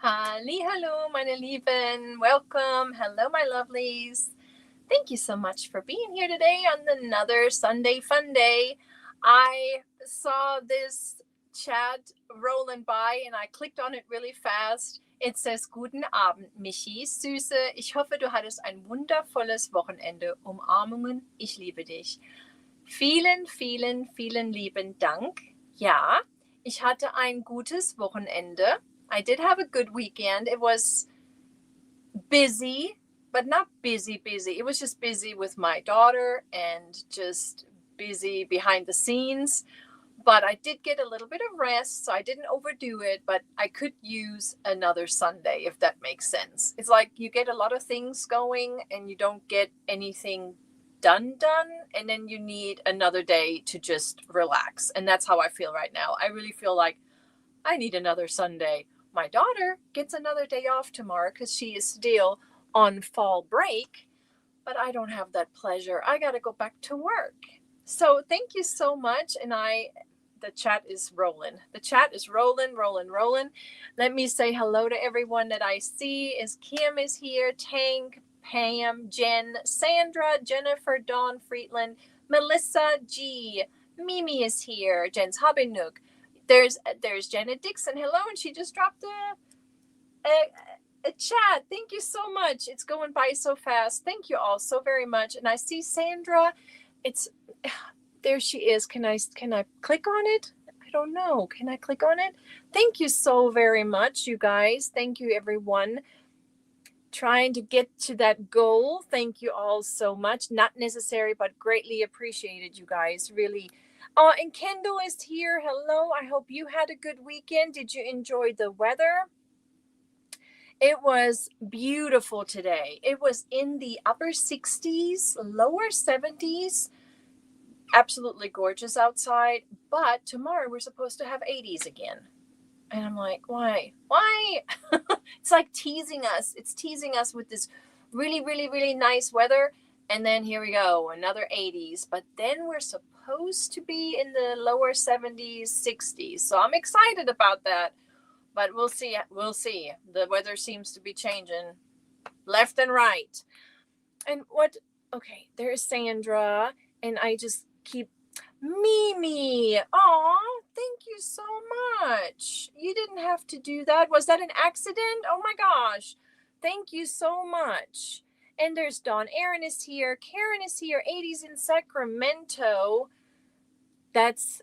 Hallo, meine Lieben. Welcome. Hello, my lovelies. Thank you so much for being here today on another Sunday Funday. I saw this chat rolling by and I clicked on it really fast. It says, Guten Abend, Michi. Süße, ich hoffe, du hattest ein wundervolles Wochenende. Umarmungen, ich liebe dich. Vielen, vielen, vielen lieben Dank. Ja, ich hatte ein gutes Wochenende. I did have a good weekend. It was busy, but not busy. It was just busy with my daughter and just busy behind the scenes. But I did get a little bit of rest, so I didn't overdo it, but I could use another Sunday, if that makes sense. It's like you get a lot of things going and you don't get anything done, and then you need another day to just relax. And that's how I feel right now. I really feel like I need another Sunday. My daughter gets another day off tomorrow because she is still on fall break, but I don't have that pleasure. I got to go back to work. So thank you so much. And the chat is rolling. The chat is rolling. Let me say hello to everyone that I see. Is Kim is here, Tank, Pam, Jen, Sandra, Jennifer, Dawn, Friedland, Melissa, G, Mimi is here, Jen's hubby Nook. There's Janet Dixon. Hello, and she just dropped a chat. Thank you so much. It's going by so fast. Thank you all so very much. And I see Sandra. There she is. Can I click on it? I don't know. Can I click on it? Thank you so very much, you guys. Thank you, everyone. Trying to get to that goal. Thank you all so much. Not necessary, but greatly appreciated, you guys. Really. And Kendall is here. Hello. I hope you had a good weekend. Did you enjoy the weather? It was beautiful today. It was in the upper 60s, lower 70s. Absolutely gorgeous outside. But tomorrow we're supposed to have 80s again. And I'm like, why? It's like teasing us. It's teasing us with this really, really, really nice weather. And then here we go, another 80s. But then we're supposed to be in the lower 70s, 60s. So I'm excited about that. But we'll see. The weather seems to be changing left and right. And okay, there's Sandra. And I just keep, Mimi. Aw, thank you so much. You didn't have to do that. Was that an accident? Oh my gosh. Thank you so much. And there's Dawn. Erin is here. Karen is here. 80s in Sacramento. That's,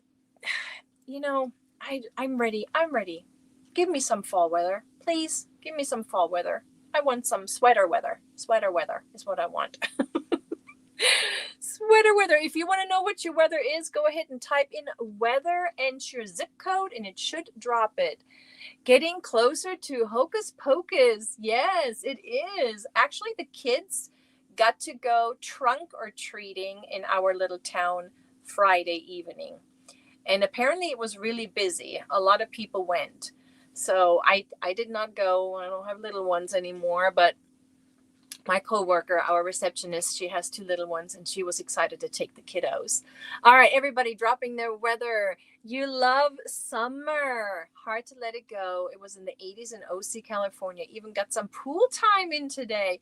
I'm ready. Give me some fall weather. Please, give me some fall weather. I want some sweater weather. Sweater weather is what I want. Sweater weather. If you want to know what your weather is, go ahead and type in weather and your zip code, and it should drop it. Getting closer to Hocus Pocus. Yes, it is. Actually, the kids got to go trunk or treating in our little town Friday evening. And apparently it was really busy. A lot of people went. So I did not go. I don't have little ones anymore, but my coworker, our receptionist, she has 2 little ones, and she was excited to take the kiddos. All right, everybody dropping their weather. You love summer. Hard to let it go. It was in the 80s in OC, California. Even got some pool time in today.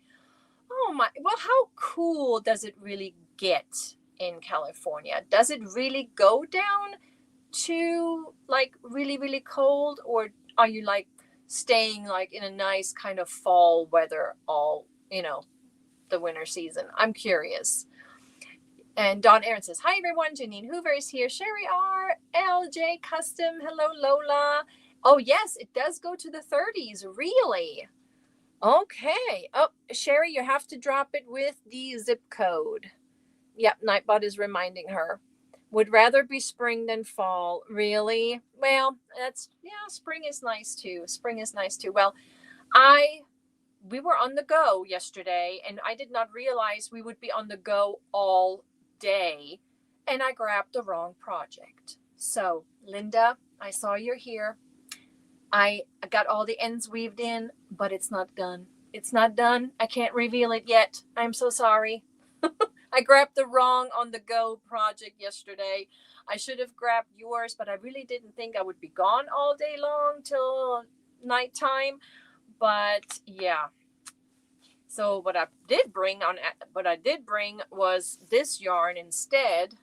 Oh my, well, how cool does it really get in California? Does it really go down to like really, really cold, or are you like staying like in a nice kind of fall weather all the winter season? I'm curious. And Dawn Aaron says, hi, everyone. Janine Hoover is here. Sherry R. LJ Custom. Hello, Lola. Oh, yes, it does go to the 30s. Really? Okay. Oh, Sherry, you have to drop it with the zip code. Yep, Nightbot is reminding her. Would rather be spring than fall. Really? Well, spring is nice too. Well, we were on the go yesterday, and I did not realize we would be on the go all day, and I grabbed the wrong project. So, Linda, I saw you're here. I got all the ends weaved in, but it's not done. I can't reveal it yet. I'm so sorry. I grabbed the wrong on the go project yesterday. I should have grabbed yours, but I really didn't think I would be gone all day long till nighttime. But yeah. So what I did bring was this yarn instead.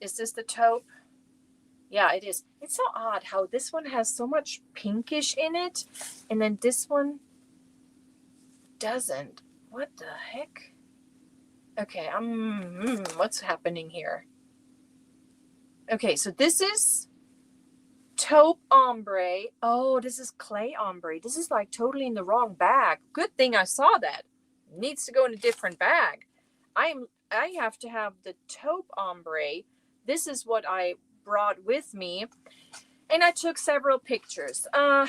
Is this the taupe? Yeah, it is. It's so odd how this one has so much pinkish in it, and then this one doesn't. What the heck? Okay, what's happening here? Okay, so this is taupe ombre. Oh, this is clay ombre. This is like totally in the wrong bag. Good thing I saw that. It needs to go in a different bag. I have to have the taupe ombre. This is what I brought with me. And I took several pictures. I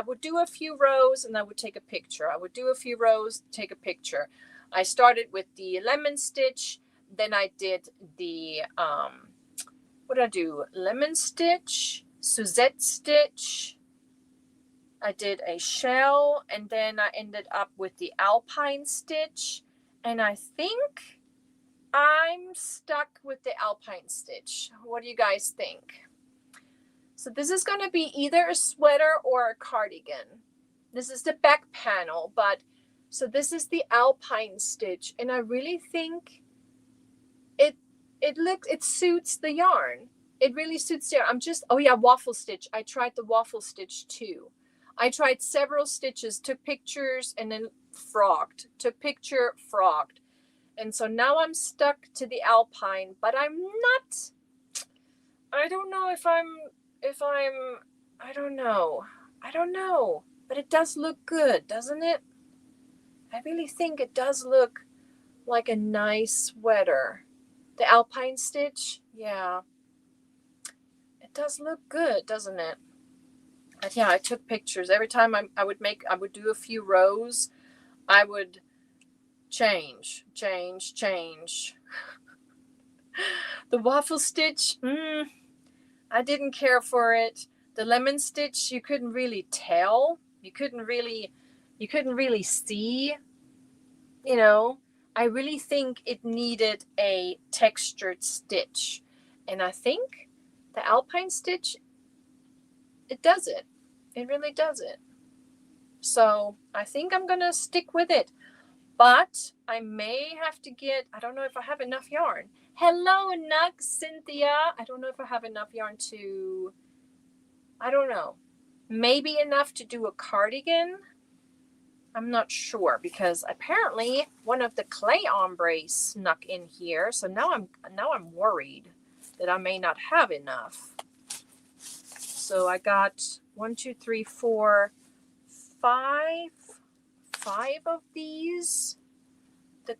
would do a few rows and I would take a picture. I would do a few rows, take a picture. I started with the lemon stitch. Then I did the, what did I do? Lemon stitch, Suzette stitch. I did a shell, and then I ended up with the alpine stitch. And I think I'm stuck with the alpine stitch. What do you guys think? So this is going to be either a sweater or a cardigan. This is the back panel, but so this is the alpine stitch, and I really think it suits the yarn. It really suits the yarn. Oh yeah, waffle stitch. I tried the waffle stitch too. I tried several stitches, took pictures, and then frogged. Took picture, frogged. And so now I'm stuck to the alpine, but I don't know if I don't know, but it does look good, doesn't it? I really think it does look like a nice sweater. The alpine stitch, yeah, it does look good, doesn't it? But yeah, I took pictures. Every time I would do a few rows, I would change. The waffle stitch, I didn't care for it. The lemon stitch, you couldn't really tell. You couldn't really see, you know. I really think it needed a textured stitch. And I think the alpine stitch, it does it. It really does it. So I think I'm going to stick with it. But I may have to I don't know if I have enough yarn. Hello, Nook, Cynthia. I don't know if I have enough yarn I don't know. Maybe enough to do a cardigan. I'm not sure because apparently one of the clay ombres snuck in here. So now I'm worried that I may not have enough. So I got 1, 2, 3, 4, 5 of these. The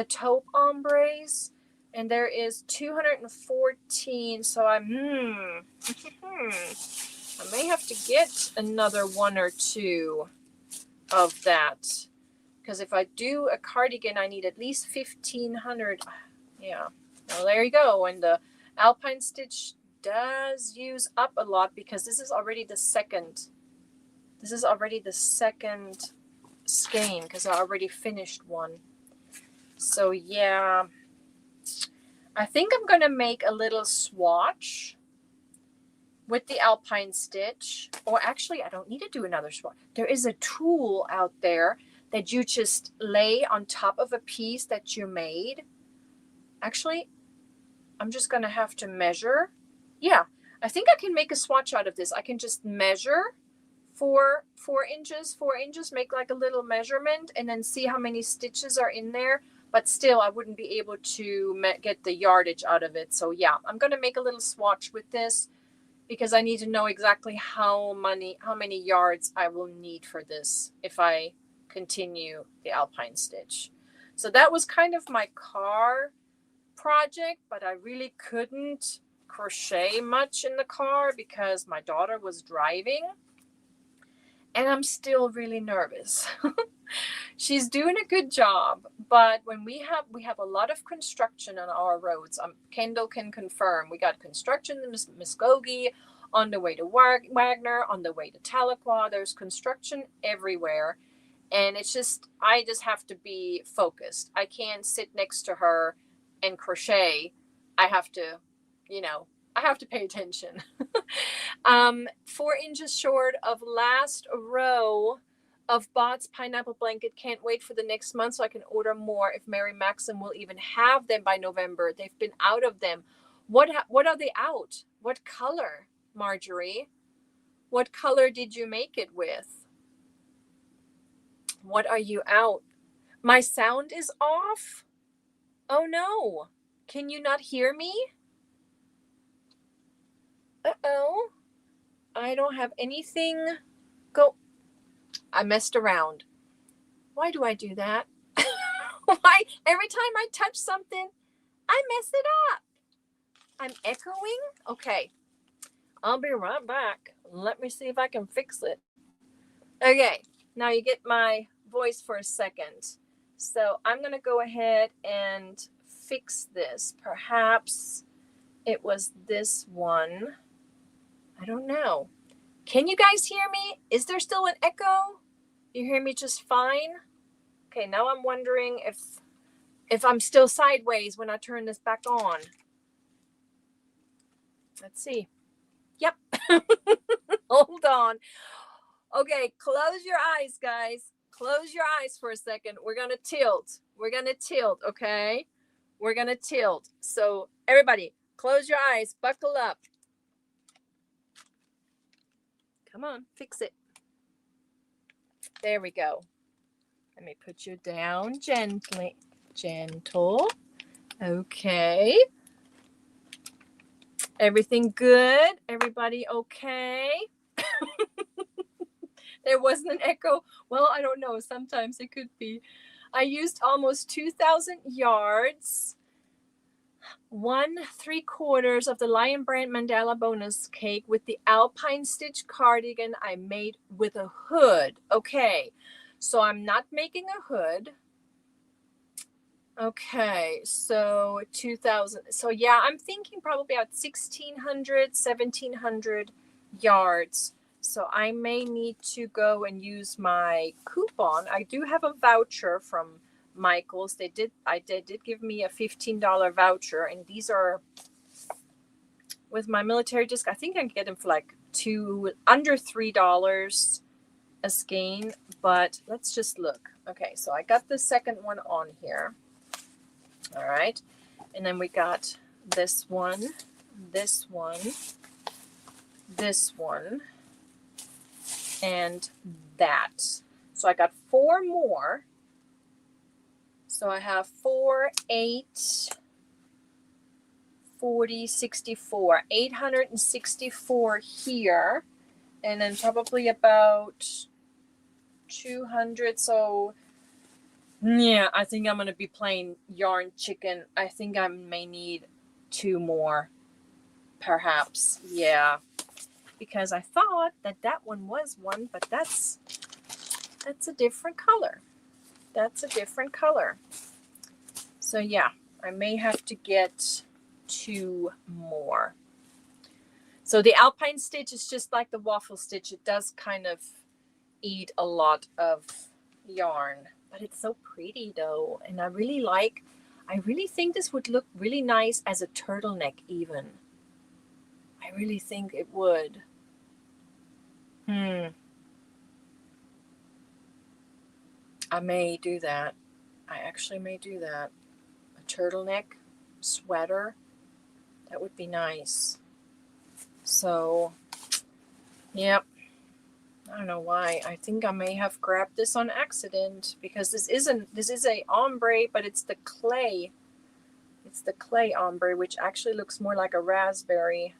taupe ombres. And there is 214. So I may have to get another 1 or 2 of that, because if I do a cardigan, I need at least 1,500. Yeah, well, there you go. And the alpine stitch does use up a lot because this is already the second skein because I already finished one. So yeah, I think I'm gonna make a little swatch with the alpine stitch. Or actually, I don't need to do another swatch. There is a tool out there that you just lay on top of a piece that you made. Actually, I'm just going to have to measure. Yeah, I think I can make a swatch out of this. I can just measure 4 inches, make like a little measurement, and then see how many stitches are in there. But still, I wouldn't be able to get the yardage out of it. So yeah, I'm going to make a little swatch with this, because I need to know exactly how many yards I will need for this if I continue the alpine stitch. So that was kind of my car project, but I really couldn't crochet much in the car because my daughter was driving and I'm still really nervous. She's doing a good job, but when we have a lot of construction on our roads. Kendall can confirm. We got construction in Muskogee, on the way to Wagner, on the way to Tahlequah. There's construction everywhere, and I just have to be focused. I can't sit next to her and crochet. I have to pay attention. 4 inches short of last row of Bots pineapple blanket. Can't wait for the next month so I can order more. If Mary Maxim will even have them by November. They've been out of them. What are they out? What color, Marjorie? What color did you make it with? What are you out? My sound is off? Oh no. Can you not hear me? Uh-oh. I don't have anything. Go. I messed around. Why do I do that? Why? Every time I touch something, I mess it up. I'm echoing? Okay. I'll be right back. Let me see if I can fix it. Okay. Now you get my voice for a second. So I'm going to go ahead and fix this. Perhaps it was this one. I don't know. Can you guys hear me? Is there still an echo? You hear me just fine? Okay, now I'm wondering if I'm still sideways when I turn this back on. Let's see. Yep. Hold on. Okay, close your eyes, guys. Close your eyes for a second. We're going to tilt. We're going to tilt, okay? We're going to tilt. So everybody, close your eyes. Buckle up. Come on, fix it. There we go. Let me put you down gently. Gentle. Okay. Everything good? Everybody okay? There wasn't an echo. Well, I don't know. Sometimes it could be. I used almost 2,000 yards. 1/3 of the Lion Brand Mandala bonus cake with the Alpine Stitch cardigan I made with a hood. Okay, so I'm not making a hood. Okay, so 2,000. So yeah, I'm thinking probably about 1,600, 1,700 yards. So I may need to go and use my coupon. I do have a voucher from Michael's. They did give me a $15 voucher, and these are with my military disc. I think I can get them for like under $3 a skein, but let's just look. Okay, so I got the second one on here. All right, and then we got this one, this one, this one, and that. So I got 4 more. So I have 4, 8, 40, 64, 864 here, and then probably about 200. So yeah, I think I'm going to be playing yarn chicken. I think I may need 2 more, perhaps. Yeah, because I thought that one was one, but that's a different color. That's a different color. So yeah, I may have to get 2 more. So the Alpine Stitch is just like the waffle stitch. It does kind of eat a lot of yarn, but it's so pretty though. And I really think this would look really nice as a turtleneck even. I really think it would. I may do that. I actually may do that. A turtleneck sweater. That would be nice. So, yep. I don't know why. I think I may have grabbed this on accident because this is a ombre, but it's the clay. It's the clay ombre, which actually looks more like a raspberry.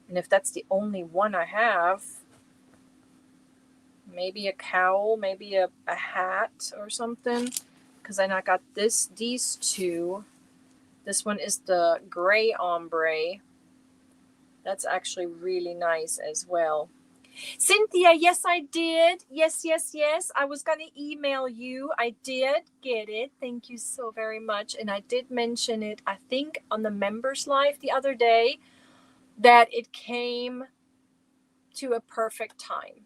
And if that's the only one I have, maybe a cowl, maybe a hat or something. Because then I got these 2. This one is the gray ombre. That's actually really nice as well. Cynthia, yes, I did. Yes. I was going to email you. I did get it. Thank you so very much. And I did mention it, I think, on the Members Live the other day, that it came to a perfect time.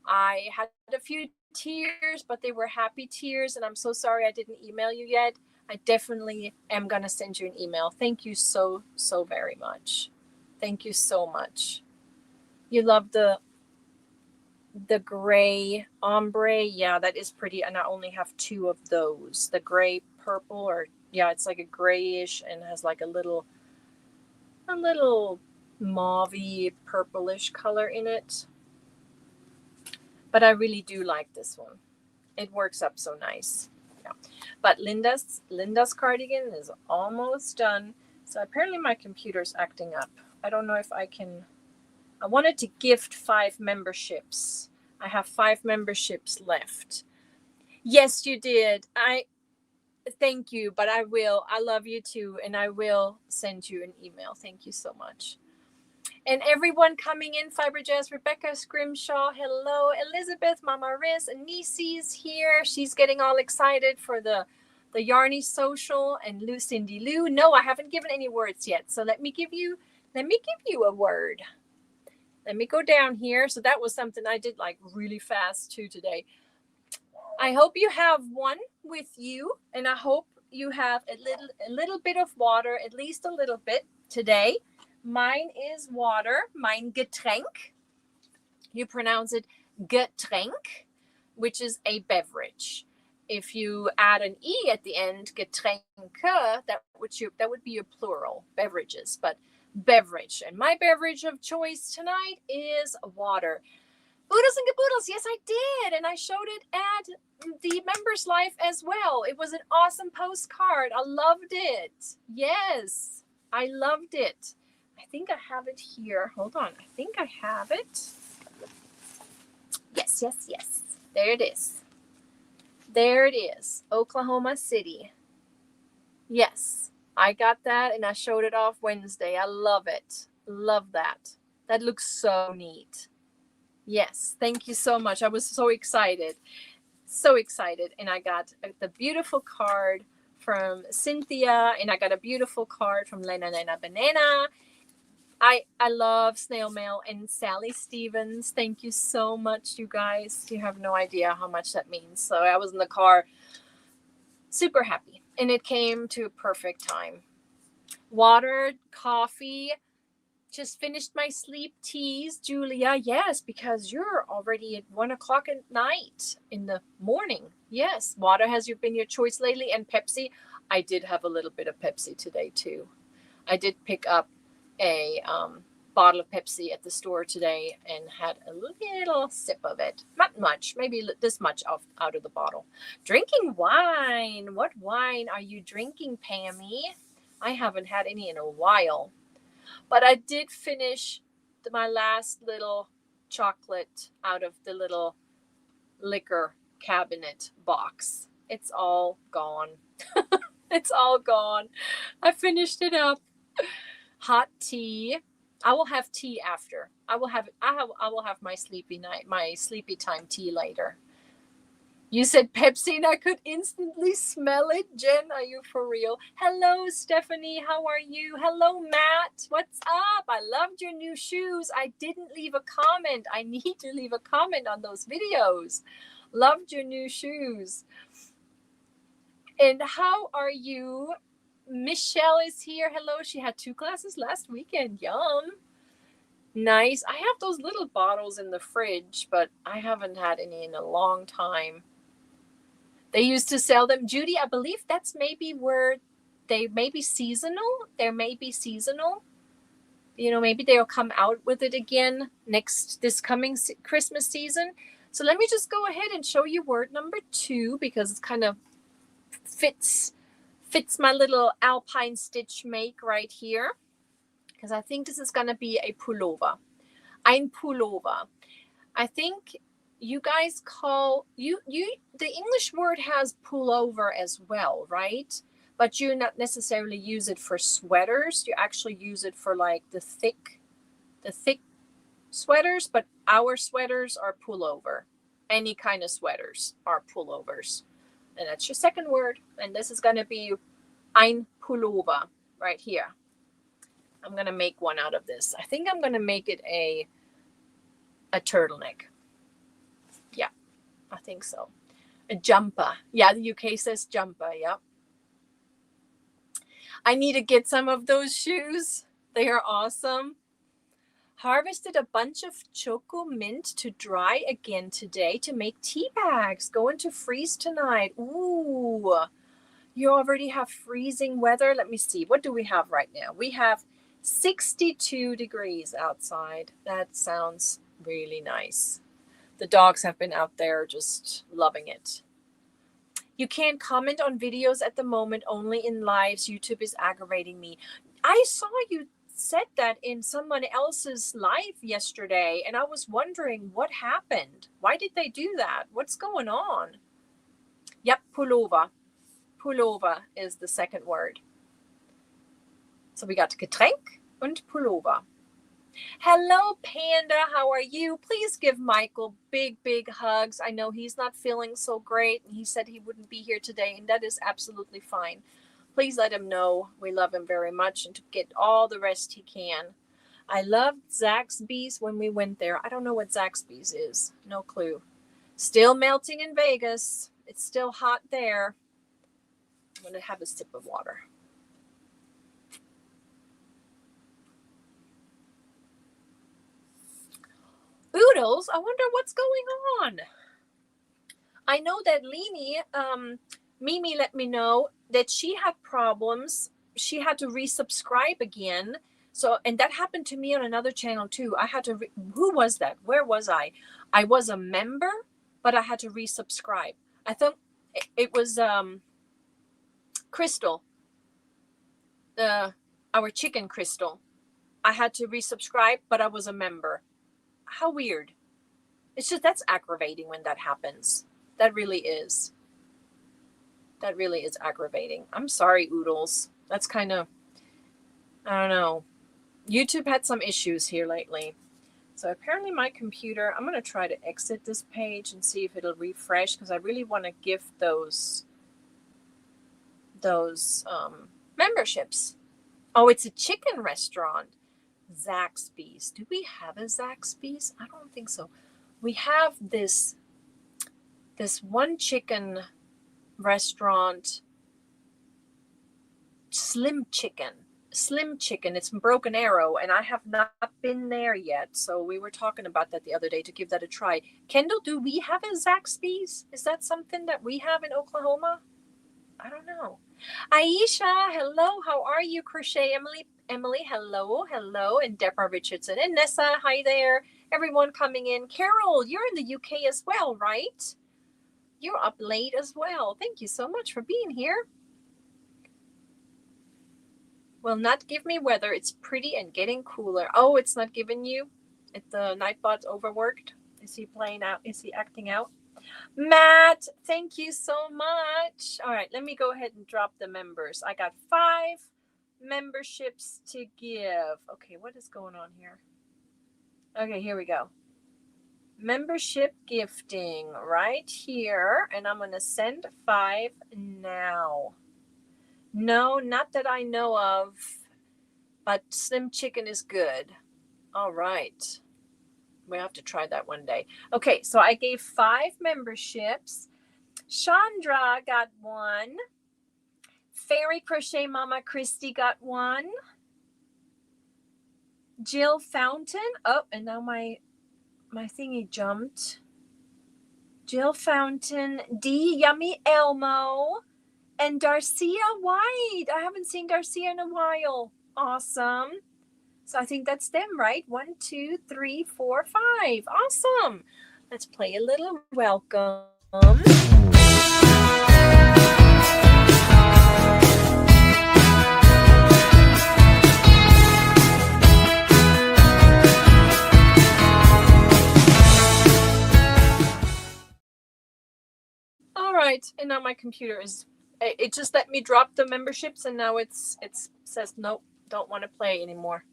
I had a few tears, but they were happy tears. And I'm so sorry I didn't email you yet. I definitely am going to send you an email. Thank you so, so very much. Thank you so much. You love the The gray ombre, yeah, that is pretty. And I only have 2 of those. The gray purple, or yeah, it's like a grayish and has like a little mauvey purplish color in it. But I really do like this one. It works up so nice. Yeah. But Linda's cardigan is almost done. So apparently my computer's acting up. I don't know if I can. I wanted to gift 5 memberships. I have 5 memberships left. Yes, you did. I thank you, but I will. I love you too, and I will send you an email. Thank you so much. And everyone coming in, Fiber Jazz, Rebecca Scrimshaw, hello, Elizabeth, Mama Riz, Anisi's here. She's getting all excited for the Yarny Social, and Cindy Lou. No, I haven't given any words yet. So let me give you a word. Let me go down here. So that was something I did like really fast too today. I hope you have one with you, and I hope you have a little bit of water, at least a little bit today. Mine is water, mein Getränk. You pronounce it Getränk, which is a beverage. If you add an E at the end, Getränke, that would be your plural, beverages, but beverage. And my beverage of choice tonight is water. Oodles and Caboodles, yes, I did. And I showed it at the Members Life as well. It was an awesome postcard. I loved it. Yes, I loved it. I think I have it here. Hold on. I think I have it. Yes. There it is. There it is. Oklahoma City. Yes, I got that and I showed it off Wednesday. I love it. Love that. That looks so neat. Yes, thank you so much. I was so excited. So excited. And I got the beautiful card from Cynthia, and I got a beautiful card from Lena Banana. I love snail mail. And Sally Stevens, thank you so much, you guys. You have no idea how much that means. So I was in the car super happy, and it came to a perfect time. Water, coffee, just finished my sleep teas, Julia. Yes, because you're already at 1 o'clock at night in the morning. Yes, water has been your choice lately, and Pepsi. I did have a little bit of Pepsi today too. I did pick up a bottle of Pepsi at the store today and had a little sip of it. Not much, maybe this much out of the bottle. Drinking wine. What wine are you drinking, Pammy? I haven't had any in a while. But I did finish my last little chocolate out of the little liquor cabinet box. It's all gone. It's all gone. I finished it up. Hot tea. I will have tea after. I will have my sleepy time tea later. You said Pepsi and I could instantly smell it. Jen, are you for real? Hello, Stephanie. How are you? Hello, Matt. What's up? I loved your new shoes. I didn't leave a comment. I need to leave a comment on those videos. Loved your new shoes. And how are you? Michelle is here. Hello. She had 2 classes last weekend. Yum. Nice. I have those little bottles in the fridge, but I haven't had any in a long time. They used to sell them. Judy, I believe that's maybe where they may be seasonal. There may be seasonal. You know, maybe they'll come out with it again this coming Christmas season. So let me just go ahead and show you word number 2, because it kind of fits my little alpine stitch make right here. Because I think this is going to be a pullover. Ein Pullover. I think you guys call the English word has pullover as well, right? But you not necessarily use it for sweaters. You actually use it for like the thick sweaters, but our sweaters are pullover. Any kind of sweaters are pullovers. And that's your second word. And this is going to be ein Pullover right here. I'm going to make one out of this. I think I'm going to make it a turtleneck. Yeah, I think so. A jumper. Yeah, the UK says jumper. Yeah. I need to get some of those shoes. They are awesome. Harvested a bunch of choco mint to dry again today to make tea bags. Going to freeze tonight. Ooh, you already have freezing weather. Let me see. What do we have right now? We have 62 degrees outside. That sounds really nice. The dogs have been out there just loving it. You can't comment on videos at the moment, only in lives. YouTube is aggravating me. I saw you said that in someone else's live yesterday, and I was wondering what happened. Why did they do that? What's going on? Yep, pullover. Pullover is the second word. So we got Getränk und Pullover. Hello, Panda. How are you? Please give Michael big, big hugs. I know he's not feeling so great, and he said he wouldn't be here today, and that is absolutely fine. Please let him know we love him very much and to get all the rest he can. I loved Zaxby's when we went there. I don't know what Zaxby's is. No clue. Still melting in Vegas. It's still hot there. I'm going to have a sip of water. Oodles, I wonder what's going on. I know that Leni, Mimi let me know that she had problems. She had to resubscribe again. So, and that happened to me on another channel too. I had to, who was that? Where was I? I was a member, but I had to resubscribe. I thought it was Crystal, our chicken Crystal. I had to resubscribe, but I was a member. How weird. It's just, that's aggravating when that happens. That really is. That really is aggravating. I'm sorry, Oodles. That's kind of, I don't know. YouTube had some issues here lately. So apparently my computer, I'm going to try to exit this page and see if it'll refresh, because I really want to gift those memberships. Oh, it's a chicken restaurant. Zaxby's. Do we have a Zaxby's? I don't think so. We have this one chicken restaurant, Slim Chicken. It's in Broken Arrow, and I have not been there yet. So we were talking about that the other day to give that a try. Kendall, do we have a Zaxby's? Is that something that we have in Oklahoma? I don't know. Aisha, hello. How are you? Crochet Emily, hello. And Deborah Richardson and Nessa, hi there. Everyone coming in. Carol, you're in the UK as well, right? You're up late as well. Thank you so much for being here. Will not give me weather. It's pretty and getting cooler. Oh, it's not giving you? The Nightbot's overworked? Is he playing out? Is he acting out? Matt, thank you so much. All right, let me go ahead and drop the members. I got 5 memberships to give. Okay, what is going on here? Okay, here we go. Membership gifting right here, and I'm going to send 5 now. No, not that I know of, but Slim Chicken is good. All right. We have to try that one day. Okay, so I gave 5 memberships. Chandra got 1. Fairy Crochet Mama Christy got 1. Jill Fountain. Oh, and now my thingy jumped. Jill Fountain. D. Yummy Elmo. And Darcia White. I haven't seen Darcia in a while. Awesome. So I think that's them, right? 1, 2, 3, 4, 5. Awesome. Let's play a little welcome. All right. And now my computer is, it just let me drop the memberships, and now it says, nope, don't want to play anymore.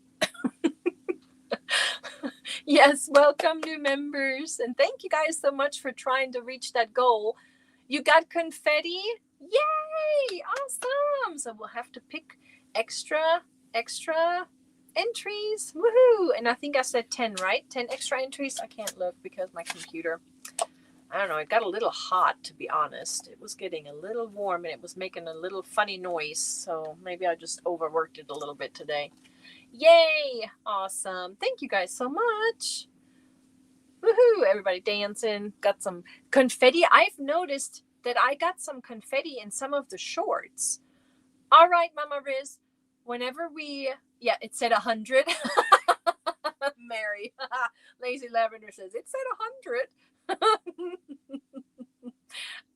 Yes, welcome new members, and thank you guys so much for trying to reach that goal. You got confetti? Yay! Awesome! So we'll have to pick extra entries. Woohoo! And I think I said 10, right? 10 extra entries. I can't look because my computer, I don't know, it got a little hot, to be honest. It was getting a little warm, and it was making a little funny noise, so maybe I just overworked it a little bit today. Yay! Awesome. Thank you guys so much. Woohoo! Everybody dancing. Got some confetti. I've noticed that I got some confetti in some of the shorts. All right, Mama Riz. Whenever we, yeah, it said 100. Mary. Lazy Lavender says, it said 100.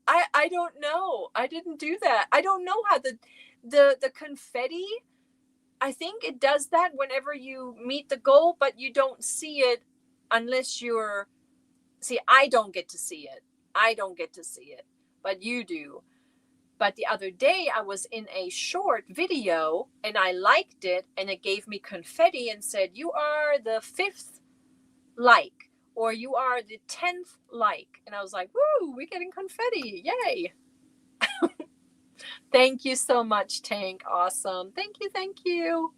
I don't know. I didn't do that. I don't know how the confetti, I think it does that whenever you meet the goal, but you don't see it unless you're, see, I don't get to see it. I don't get to see it, but you do. But the other day I was in a short video and I liked it and it gave me confetti and said, you are the 5th like, or you are the 10th like. And I was like, woo, we're getting confetti. Yay. Thank you so much, Tank. Awesome. Thank you. Thank you.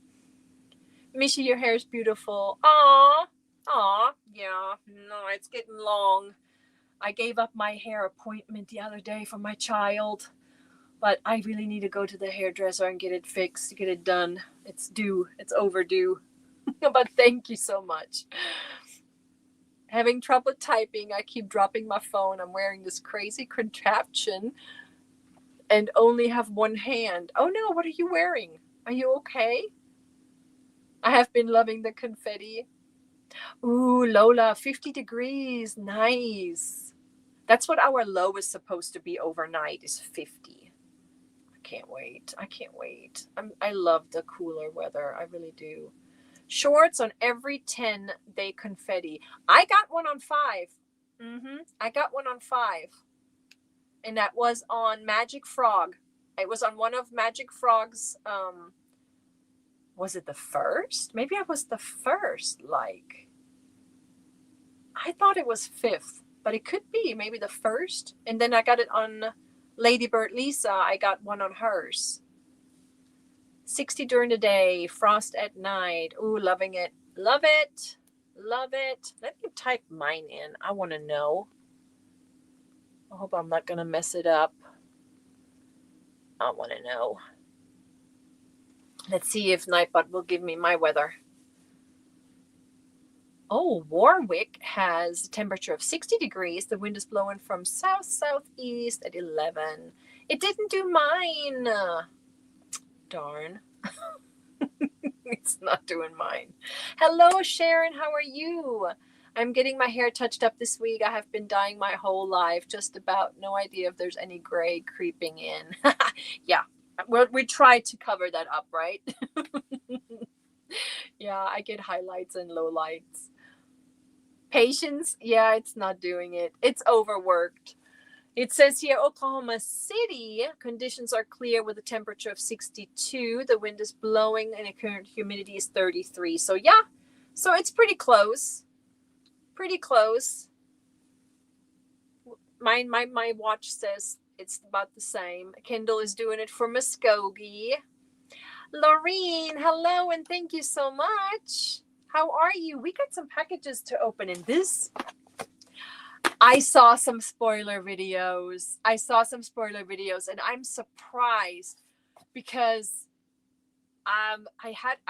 Michi, your hair is beautiful. Aw. Aw. Yeah. No, it's getting long. I gave up my hair appointment the other day for my child, but I really need to go to the hairdresser and get it fixed, get it done. It's due. It's overdue. But thank you so much. Having trouble typing. I keep dropping my phone. I'm wearing this crazy contraption and only have one hand. Oh no, what are you wearing? Are you okay? I have been loving the confetti. Ooh, Lola, 50 degrees. Nice. That's what our low is supposed to be overnight, is 50. I can't wait. I can't wait. I love the cooler weather. I really do. Shorts on every 10 they confetti. I got one on 5. I got one on 5. And that was on Magic Frog. It was on one of Magic Frog's, was it the first? Maybe I was the first, like. I thought it was 5th, but it could be maybe the first. And then I got it on Ladybird Lisa. I got one on hers. 60 during the day, frost at night. Ooh, loving it. Love it. Love it. Let me type mine in. I want to know. I hope I'm not going to mess it up. I want to know. Let's see if Nightbot will give me my weather. Oh, Warwick has a temperature of 60 degrees. The wind is blowing from south-southeast at 11. It didn't do mine. Darn. It's not doing mine. Hello, Sharon. How are you? I'm getting my hair touched up this week. I have been dyeing my whole life. Just about. No idea if there's any gray creeping in. Yeah. Well, we try to cover that up, right? Yeah, I get highlights and lowlights. Patience, yeah, it's not doing it. It's overworked. It says here, Oklahoma City, conditions are clear with a temperature of 62. The wind is blowing and the current humidity is 33. So yeah, so it's pretty close. Pretty close. My watch says it's about the same. Kendall is doing it for Muskogee. Laureen, hello and thank you so much. How are you? We got some packages to open in this. I saw some spoiler videos. And I'm surprised because I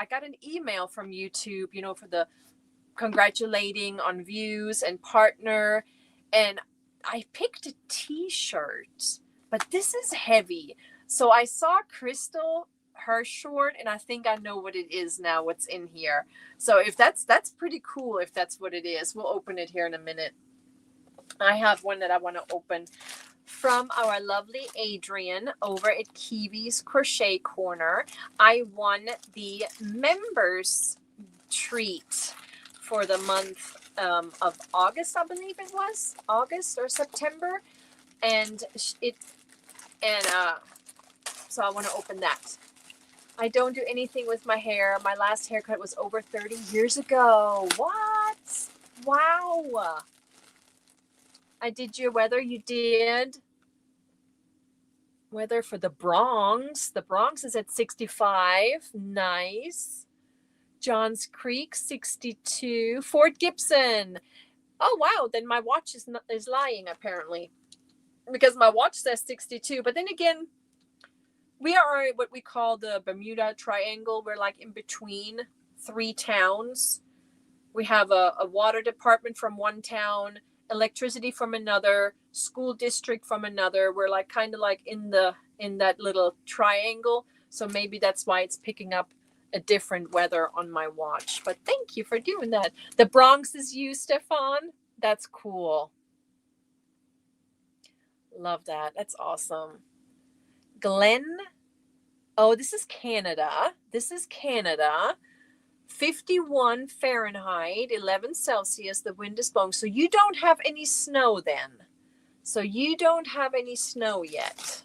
got an email from YouTube, for the congratulating on views and partner, and I picked a t-shirt, but this is heavy. So I saw Crystal, her short, and I think I know what it is now, what's in here. So if that's pretty cool, if that's what it is. We'll open it here in a minute. I have one that I want to open from our lovely Adrian over at Kiwi's Crochet Corner. I won the members treat for the month of August, I believe it was August or September, and so I want to open that. I don't do anything with my hair. My last haircut was over 30 years ago. What? Wow. I did your weather. You did. Weather for the Bronx. The Bronx is at 65. Nice. Johns Creek, 62. Fort Gibson. Oh, wow. Then my watch is lying, apparently, because my watch says 62. But then again, we are what we call the Bermuda Triangle. We're like in between 3 towns. We have a water department from one town, electricity from another, school district from another. We're like kind of like in that little triangle. So maybe that's why it's picking up a different weather on my watch. But thank you for doing that. The Bronx is you, Stefan. That's cool. Love that. That's awesome. Glenn. Oh, this is Canada. 51 Fahrenheit, 11 Celsius. The wind is blowing. So you don't have any snow then. So you don't have any snow yet.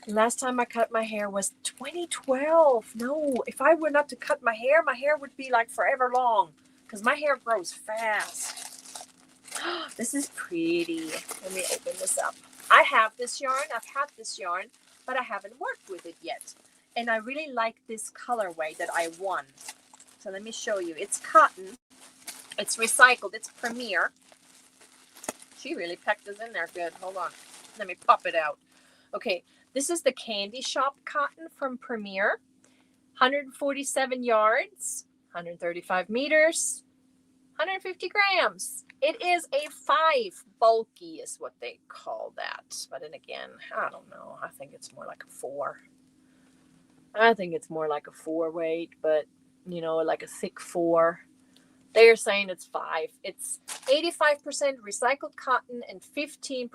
Last time I cut my hair was 2012. No, if I were not to cut my hair would be like forever long because my hair grows fast. This is pretty. Let me open this up. I have this yarn. I've had this yarn, but I haven't worked with it yet. And I really like this colorway that I won. So let me show you. It's cotton. It's recycled. It's Premier. She really packed this in there good. Hold on. Let me pop it out. Okay. This is the Candy Shop cotton from Premier. 147 yards, 135 meters, 150 grams. It is a 5. Bulky is what they call that. But then again, I don't know. I think it's more like a 4. I think it's more like a 4 weight, but, you know, like a thick 4. They're saying it's 5. It's 85% recycled cotton and 15%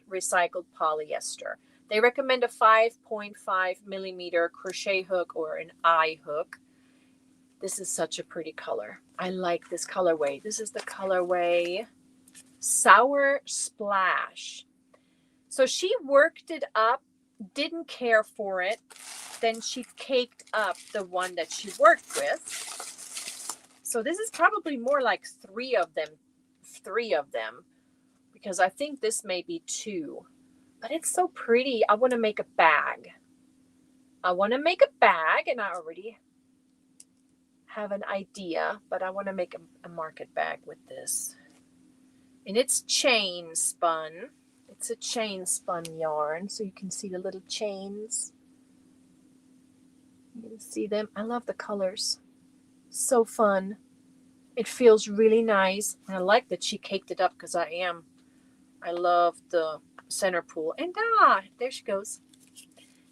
recycled polyester. They recommend a 5.5 millimeter crochet hook or an eye hook. This is such a pretty color. I like this colorway. This is the colorway Sour Splash. So she worked it up, didn't care for it. Then she caked up the one that she worked with. So this is probably more like 3 of them. 3 of them. Because I think this may be 2. But it's so pretty. I want to make a bag. And I already have an idea, but I want to make a market bag with this. And it's chain spun. It's a chain spun yarn, so you can see the little chains. You can see them. I love the colors. So fun. It feels really nice. And I like that she caked it up because I love the center pull. And there she goes.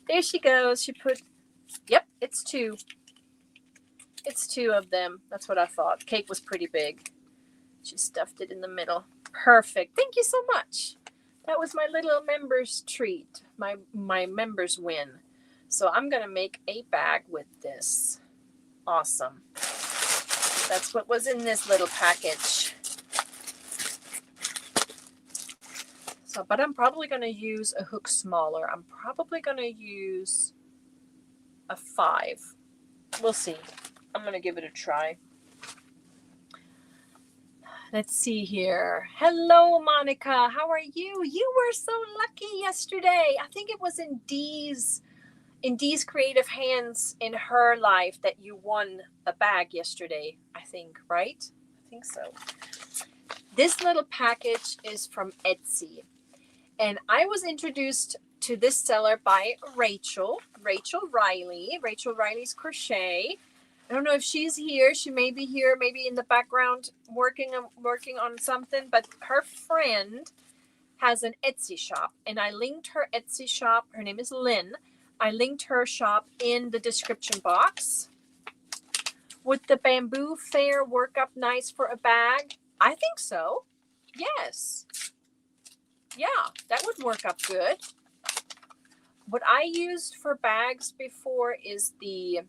There she goes. She put, yep, it's 2. It's 2 of them. That's what I thought. Cake was pretty big. She stuffed it in the middle. Perfect. Thank you so much. That was my little members treat. My members win. So I'm going to make a bag with this. Awesome. That's what was in this little package. So, but I'm probably going to use a hook smaller. I'm probably going to use a 5. We'll see. I'm going to give it a try. Let's see here. Hello, Monica. How are you? You were so lucky yesterday. I think it was in Dee's creative hands in her life that you won a bag yesterday, I think, right? I think so. This little package is from Etsy. And I was introduced to this seller by Rachel Riley. Rachel Riley's Crochet. I don't know if she's here. She may be here, maybe in the background working on something. But her friend has an Etsy shop. And I linked her Etsy shop. Her name is Lynn. I linked her shop in the description box. Would the bamboo fair work up nice for a bag? I think so. Yes. Yeah, that would work up good. What I used for bags before is the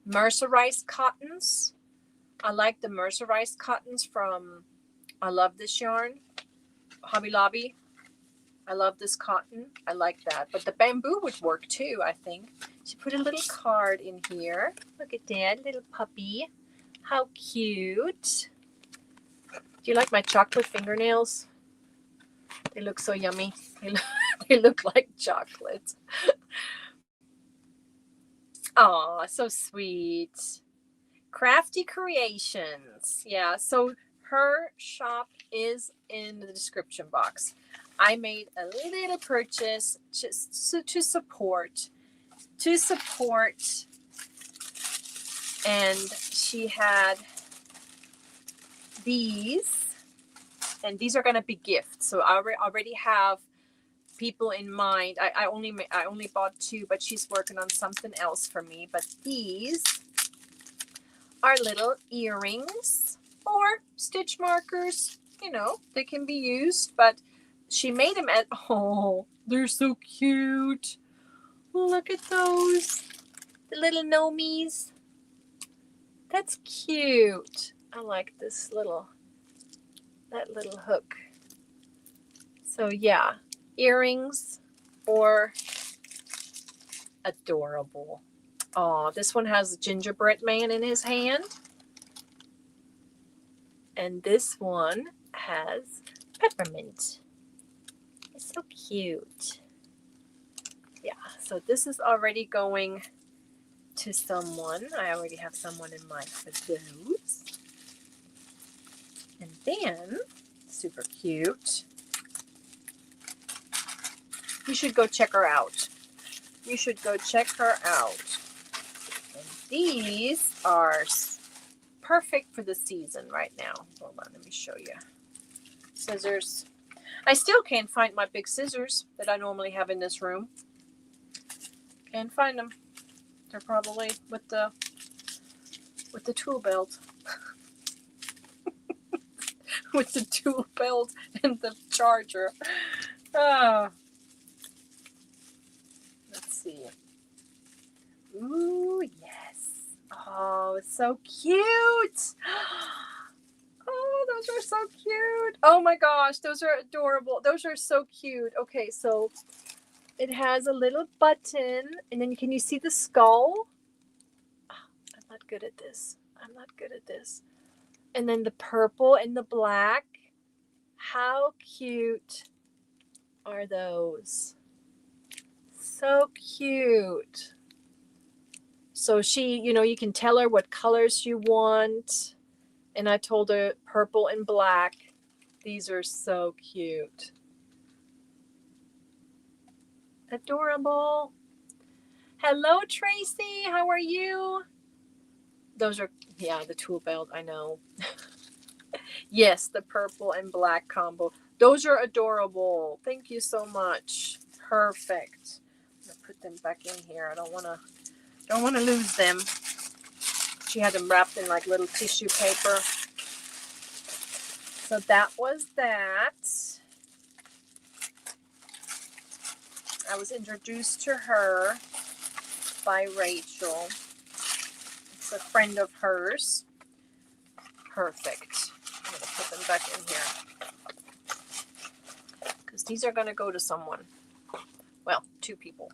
mercerized cottons. I like the mercerized cottons from, I love this yarn, Hobby Lobby. I love this cotton. I like that. But the bamboo would work too, I think. She put a little card in here. Look at that, little puppy. How cute. Do you like my chocolate fingernails? They look so yummy. They look like chocolate. Aw, so sweet. Crafty Creations. Yeah, so her shop is in the description box. I made a little purchase just to support And she had these, and these are going to be gifts. So I already have people in mind. I only bought 2, but she's working on something else for me. But these are little earrings or stitch markers. You know, they can be used, but she made them at, oh, they're so cute. Look at those, the little gnomies. That's cute. I like this that little hook. So yeah, earrings or adorable. Oh, this one has a gingerbread man in his hand. And this one has peppermint. It's so cute. Yeah, so this is already going to someone. I already have someone in mind for those. And then, super cute. You should go check her out. You should go check her out. And these are perfect for the season right now. Hold on, let me show you. Scissors. I still can't find my big scissors that I normally have in this room. Can't find them. They're probably with the tool belt. With the tool belt and the charger. Oh. Let's see. Ooh, yes. Oh, it's so cute. Oh, those are so cute. Oh my gosh, those are adorable. Those are so cute. Okay, so it has a little button, and then can you see the skull? Oh, I'm not good at this. I'm not good at this. And then the purple and the black. How cute are those? So cute. So she, you know, you can tell her what colors you want. And I told her purple and black. These are so cute. Adorable. Hello, Tracy. How are you? Those are, yeah, the tool belt. I know. Yes, the purple and black combo. Those are adorable. Thank you so much. Perfect. I'm gonna put them back in here. I don't want to lose them. She had them wrapped in like little tissue paper. So that was that. I was introduced to her by Rachel. It's a friend of hers. Perfect. I'm going to put them back in here. Because these are going to go to someone. Well, 2 people.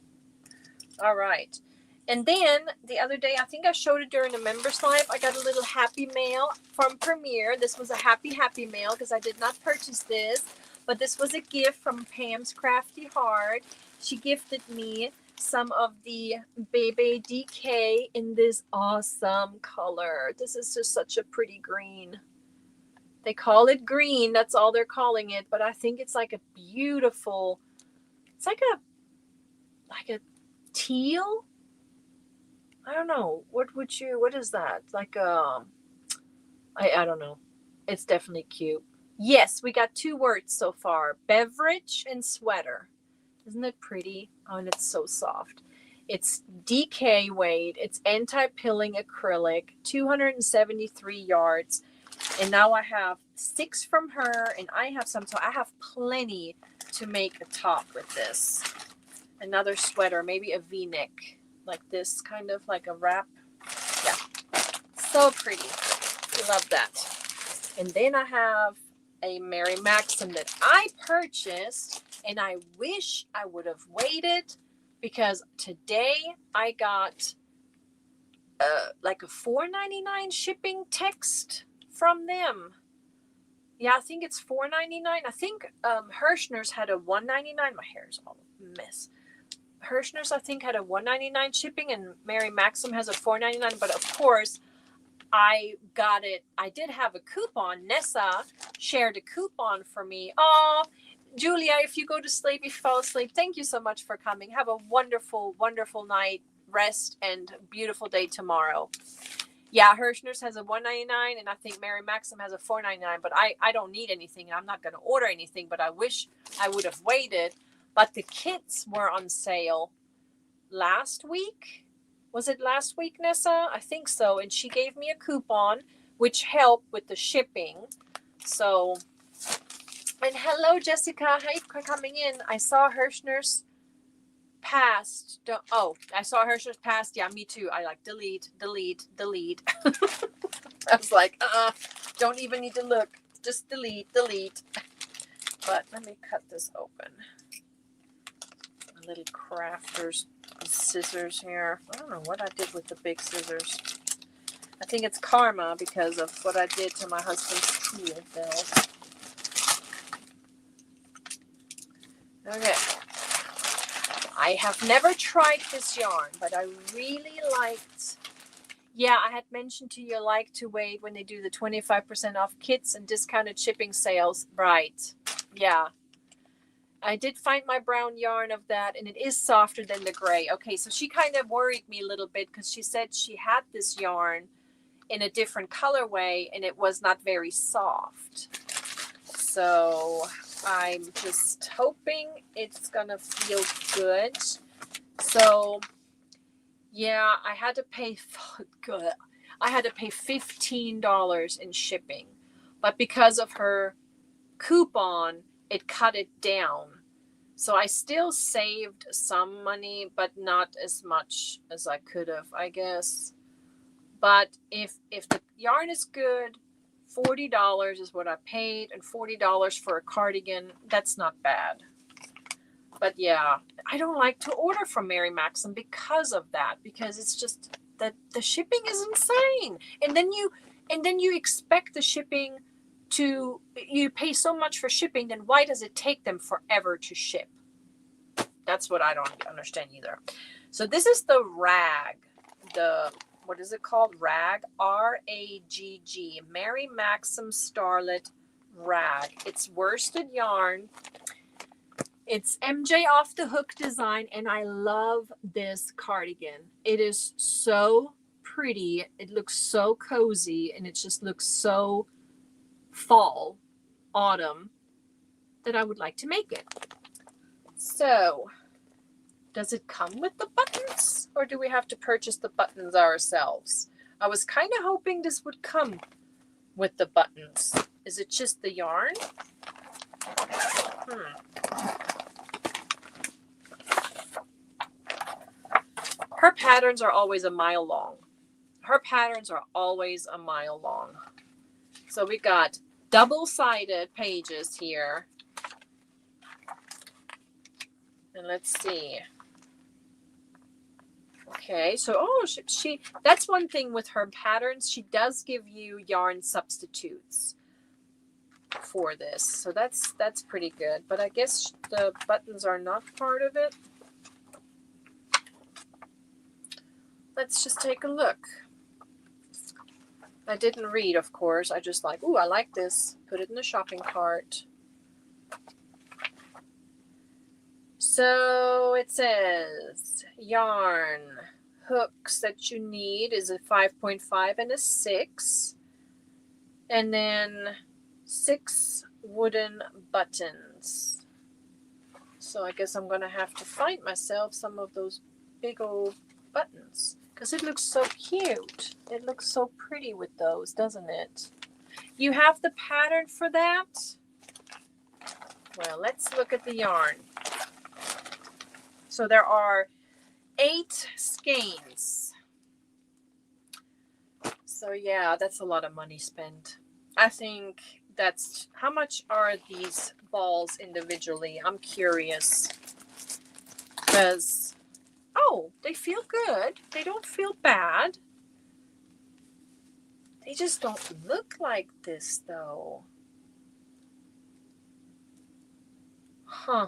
All right. And then the other day, I think I showed it during the members live. I got a little happy mail from Premier. This was a happy mail because I did not purchase this. But this was a gift from Pam's Crafty Heart. She gifted me some of the Bebe DK in this awesome color. This is just such a pretty green. They call it green. That's all they're calling it. But I think it's like a beautiful, it's like a teal. I don't know. What is that? Like I don't know. It's definitely cute. Yes, we got 2 words so far. Beverage and sweater. Isn't it pretty? Oh, and it's so soft. It's DK weight. It's anti-pilling acrylic. 273 yards. And now I have 6 from her, and I have some. So I have plenty to make a top with this. Another sweater, maybe a V-neck. Like this, kind of like a wrap. Yeah. So pretty. Love that. And then I have a Mary Maxim that I purchased, and I wish I would have waited because today I got like a $4.99 shipping text from them. Yeah, I think it's $4.99. I think Hirschner's had a $1.99. My hair is all a mess. Hirschner's, I think, had a $1.99 shipping, and Mary Maxim has a $4.99. But of course, I got it. I did have a coupon. Nessa shared a coupon for me. Oh, Julia, if you go to sleep, if you fall asleep, thank you so much for coming. Have a wonderful, wonderful night, rest, and beautiful day tomorrow. Yeah, Hirschner's has a $1.99, and I think Mary Maxim has a $4.99. But I don't need anything, and I'm not going to order anything. But I wish I would have waited. But the kits were on sale last week. Was it last week, Nessa? I think so. And she gave me a coupon, which helped with the shipping. So, and hello, Jessica. Hi for coming in. I saw Hirschner's passed. I saw Hirschner's passed. Yeah, me too. I like delete. I was like, don't even need to look. Just delete. But let me cut this open. A little crafter's scissors here. I don't know what I did with the big scissors. I think it's karma because of what I did to my husband's tool belt. Okay. I have never tried this yarn, but I really liked. Yeah, I had mentioned to you I like to wait when they do the 25% off kits and discounted shipping sales. Right. Yeah. I did find my brown yarn of that, and it is softer than the gray. Okay, so she kind of worried me a little bit because she said she had this yarn in a different colorway, and it was not very soft. So I'm just hoping it's going to feel good. So, yeah, I had to pay $15 in shipping. But because of her coupon, it cut it down. So I still saved some money, but not as much as I could have, I guess. But if the yarn is good, $40 is what I paid, and $40 for a cardigan, that's not bad. But yeah, I don't like to order from Mary Maxim because of that, because it's just that the shipping is insane. And then you expect the shipping to, you pay so much for shipping, then why does it take them forever to ship? That's what I don't understand either. So this is the rag, what is it called? Rag, R-A-G-G, Mary Maxim Starlet Rag. It's worsted yarn. It's MJ Off the Hook design, and I love this cardigan. It is so pretty. It looks so cozy, and it just looks so fall, autumn, that I would like to make it. So, does it come with the buttons, or do we have to purchase the buttons ourselves? I was kind of hoping this would come with the buttons. Is it just the yarn? Her patterns are always a mile long. So we got double-sided pages here. And let's see. Okay, so she that's one thing with her patterns. She does give you yarn substitutes for this. So that's pretty good. But I guess the buttons are not part of it. Let's just take a look. I didn't read, of course. I just like, I like this. Put it in the shopping cart. So it says yarn hooks that you need is a 5.5 and a 6. And then 6 wooden buttons. So I guess I'm going to have to find myself some of those big old buttons. Because it looks so cute. It looks so pretty with those, doesn't it? You have the pattern for that? Well, let's look at the yarn. So there are 8 skeins. So yeah, that's a lot of money spent. I think that's, how much are these balls individually? I'm curious. Because, they feel good. They don't feel bad. They just don't look like this though. Huh.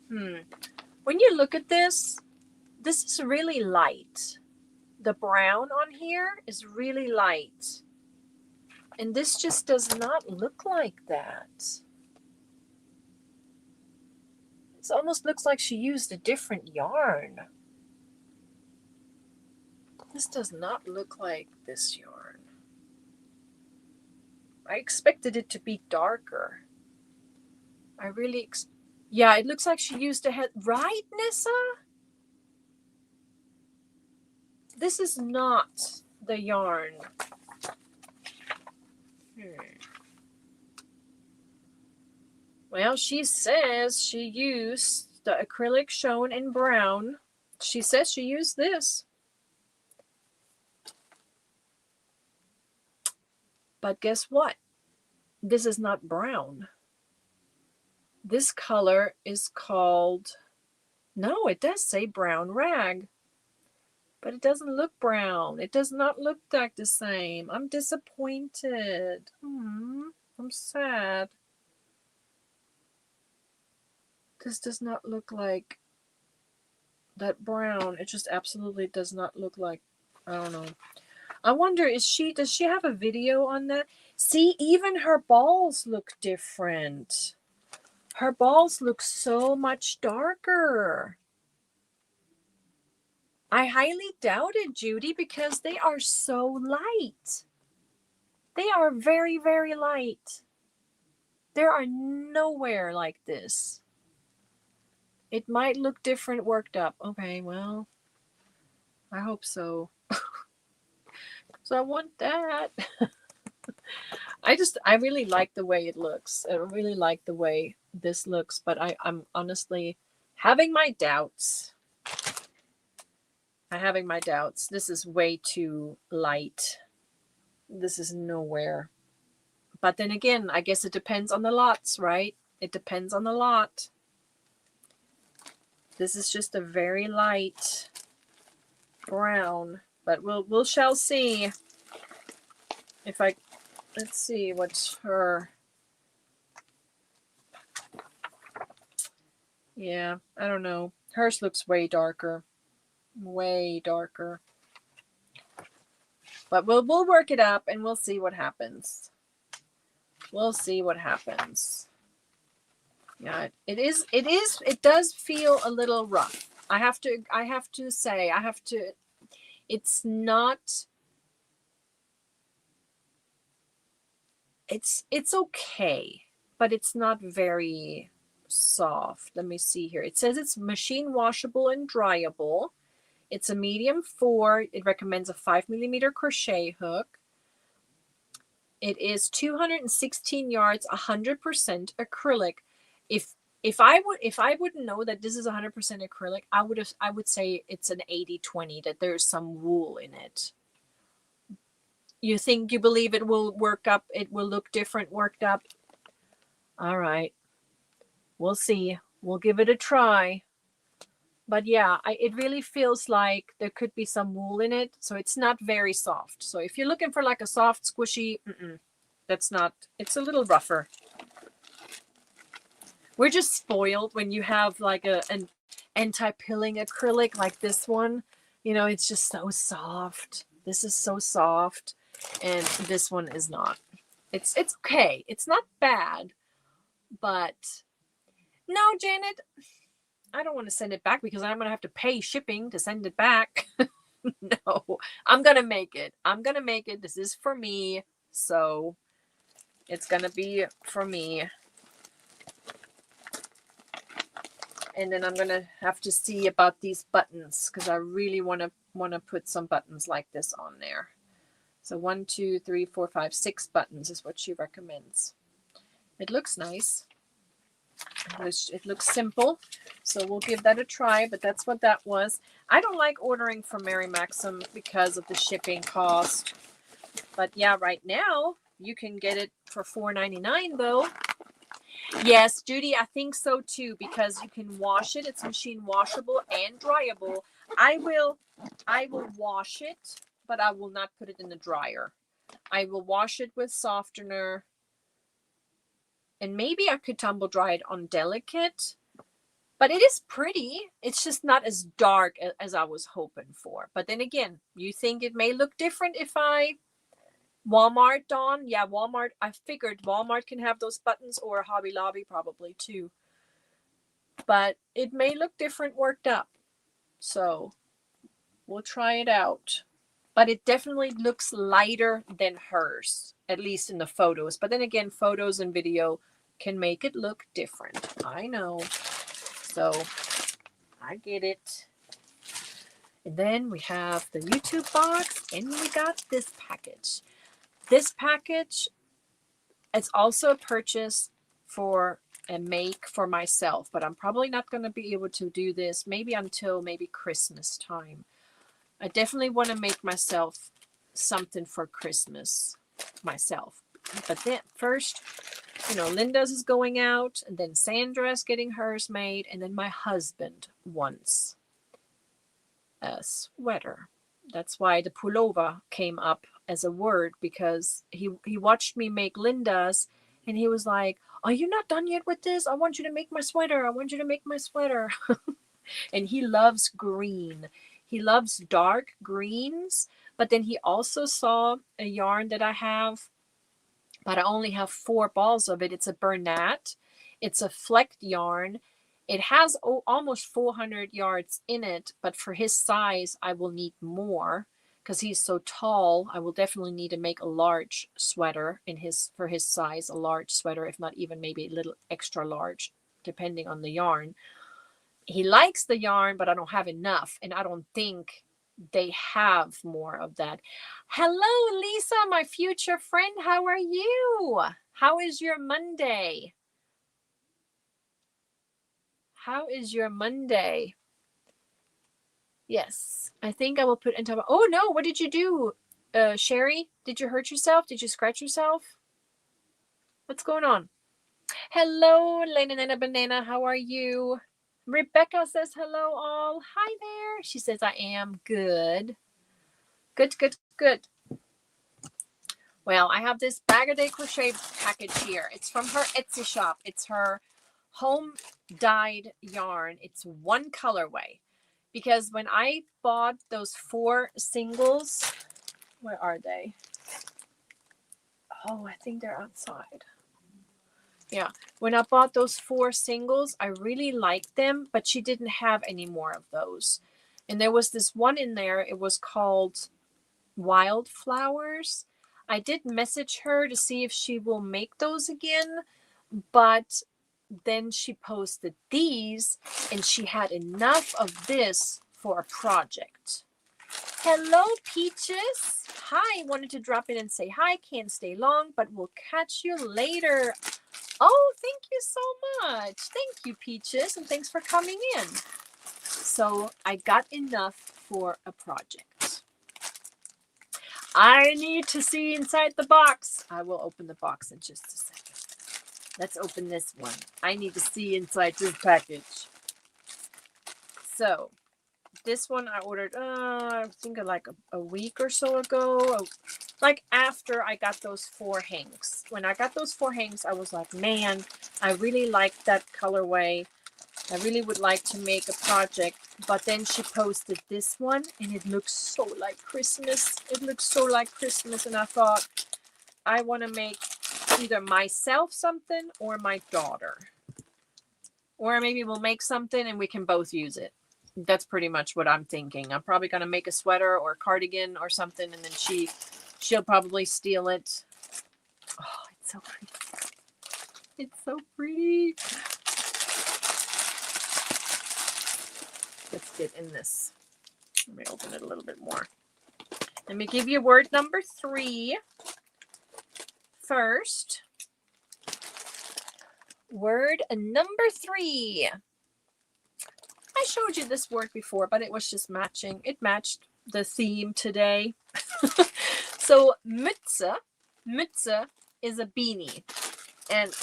When you look at this is really light. The brown on here is really light. And this just does not look like that. It almost looks like she used a different yarn. This does not look like this yarn. I expected it to be darker. I really, yeah, it looks like she used a head, right, Nessa? This is not the yarn. Well, she says she used the acrylic shown in brown. She says she used this. But guess what? This is not brown. This color is called, no, it does say brown rag. But it doesn't look brown. It does not look like the same. I'm disappointed. I'm sad. This does not look like that brown. It just absolutely does not look like, I don't know. I wonder, does she have a video on that? See, even her balls look different. Her balls look so much darker. I highly doubt it, Judy, because they are so light. They are very, very light. There are nowhere like this. It might look different worked up. Okay, well, I hope so. So I want that. I really like the way it looks. I really like the way this looks, but I'm honestly having my doubts. I'm having my doubts. This is way too light. This is nowhere. But then again, I guess it depends on the lots, right? It depends on the lot. This is just a very light brown, but we'll shall see. If I, let's see what's her. Yeah, I don't know. Hers looks way darker. Way darker. But we'll work it up and we'll see what happens. We'll see what happens. Yeah, it does feel a little rough. I have to say, it's not, it's okay, but it's not very soft. Let me see here. It says it's machine washable and dryable. It's a medium 4. It recommends a 5mm crochet hook. It is 216 yards, 100% acrylic. If I wouldn't know that this is 100% acrylic, I would say it's an 80-20, that there's some wool in it. You believe it will work up, it will look different worked up? All right. We'll see. We'll give it a try. But yeah, it really feels like there could be some wool in it, so it's not very soft. So if you're looking for like a soft, squishy, that's not, it's a little rougher. We're just spoiled when you have like an anti-pilling acrylic like this one. You know, it's just so soft. This is so soft, and this one is not. It's okay. It's not bad, but no, Janet, I don't want to send it back because I'm going to have to pay shipping to send it back. No, I'm going to make it. I'm going to make it. This is for me. So it's going to be for me. And then I'm going to have to see about these buttons because I really want to put some buttons like this on there. So 1, 2, 3, 4, 5, 6 buttons is what she recommends. It looks nice. It looks simple, so we'll give that a try, but that's what that was. I don't like ordering from Mary Maxim because of the shipping cost. But yeah, right now, you can get it for $4.99 though. Yes, Judy, I think so too, because you can wash it. It's machine washable and dryable. I will wash it, but I will not put it in the dryer. I will wash it with softener. And maybe I could tumble dry it on delicate, but it is pretty. It's just not as dark as I was hoping for. But then again, you think it may look different if I Walmart, Dawn? Yeah, Walmart. I figured Walmart can have those buttons, or Hobby Lobby probably too. But it may look different worked up. So we'll try it out. but it definitely looks lighter than hers, at least in the photos. But then again, photos and video can make it look different. I know. So I get it. And then we have the YouTube box, and we got this package. This package, it's also a purchase for a make for myself, but I'm probably not going to be able to do this maybe until maybe Christmas time. I definitely want to make myself something for Christmas myself. But then first, Linda's is going out, and then Sandra's getting hers made, and then my husband wants a sweater. That's why the pullover came up as a word, because he watched me make Linda's, and he was like, "Are you not done yet with this? I want you to make my sweater. I want you to make my sweater." And he loves green. He loves dark greens, but then he also saw a yarn that I have, but I only have 4 balls of it. It's a Bernat. It's a flecked yarn. It has almost 400 yards in it, but for his size, I will need more because he's so tall. I will definitely need to make a large sweater for his size, a large sweater, if not even maybe a little extra large, depending on the yarn. He likes the yarn, but I don't have enough, and I don't think they have more of that. Hello, Lisa, my future friend. How are you? How is your Monday? How is your Monday? Yes, I think I will put into. Oh no, what did you do, Sherry? Did you hurt yourself? Did you scratch yourself? What's going on? Hello, Lena Banana. How are you? Rebecca says hello all. Hi there. She says I am good. Good. Well, I have this Bag of Day Crochet package here. It's from her Etsy shop. It's her home dyed yarn. It's one colorway. Because when I bought those 4 singles, where are they? Oh, I think they're outside. Yeah, when I bought those 4 singles, I really liked them, but she didn't have any more of those. And there was this one in there. It was called Wildflowers. I did message her to see if she will make those again, but then she posted these, and she had enough of this for a project. Hello, Peaches. Hi, wanted to drop in and say hi. Can't stay long, but we'll catch you later. Oh, thank you so much. Thank you, Peaches, and thanks for coming in. So I got enough for a project. I need to see inside the box. I will open the box in just a second. Let's open this one. I need to see inside this package. So this one I ordered, I think like a week or so ago, like after I got those 4 hanks. When I got those 4 hanks, I was like, man, I really like that colorway. I really would like to make a project. But then she posted this one, and it looks so like Christmas. It looks so like Christmas, and I thought, I want to make either myself something or my daughter. Or maybe we'll make something and we can both use it. That's pretty much what I'm thinking. I'm probably going to make a sweater or a cardigan or something, and then she'll probably steal it. Oh, it's so pretty. It's so pretty. Let's get in this. Let me open it a little bit more. Let me give you word number 3 first. Word number 3. I showed you this word before, but it was just matching. It matched the theme today. So Mütze is a beanie. And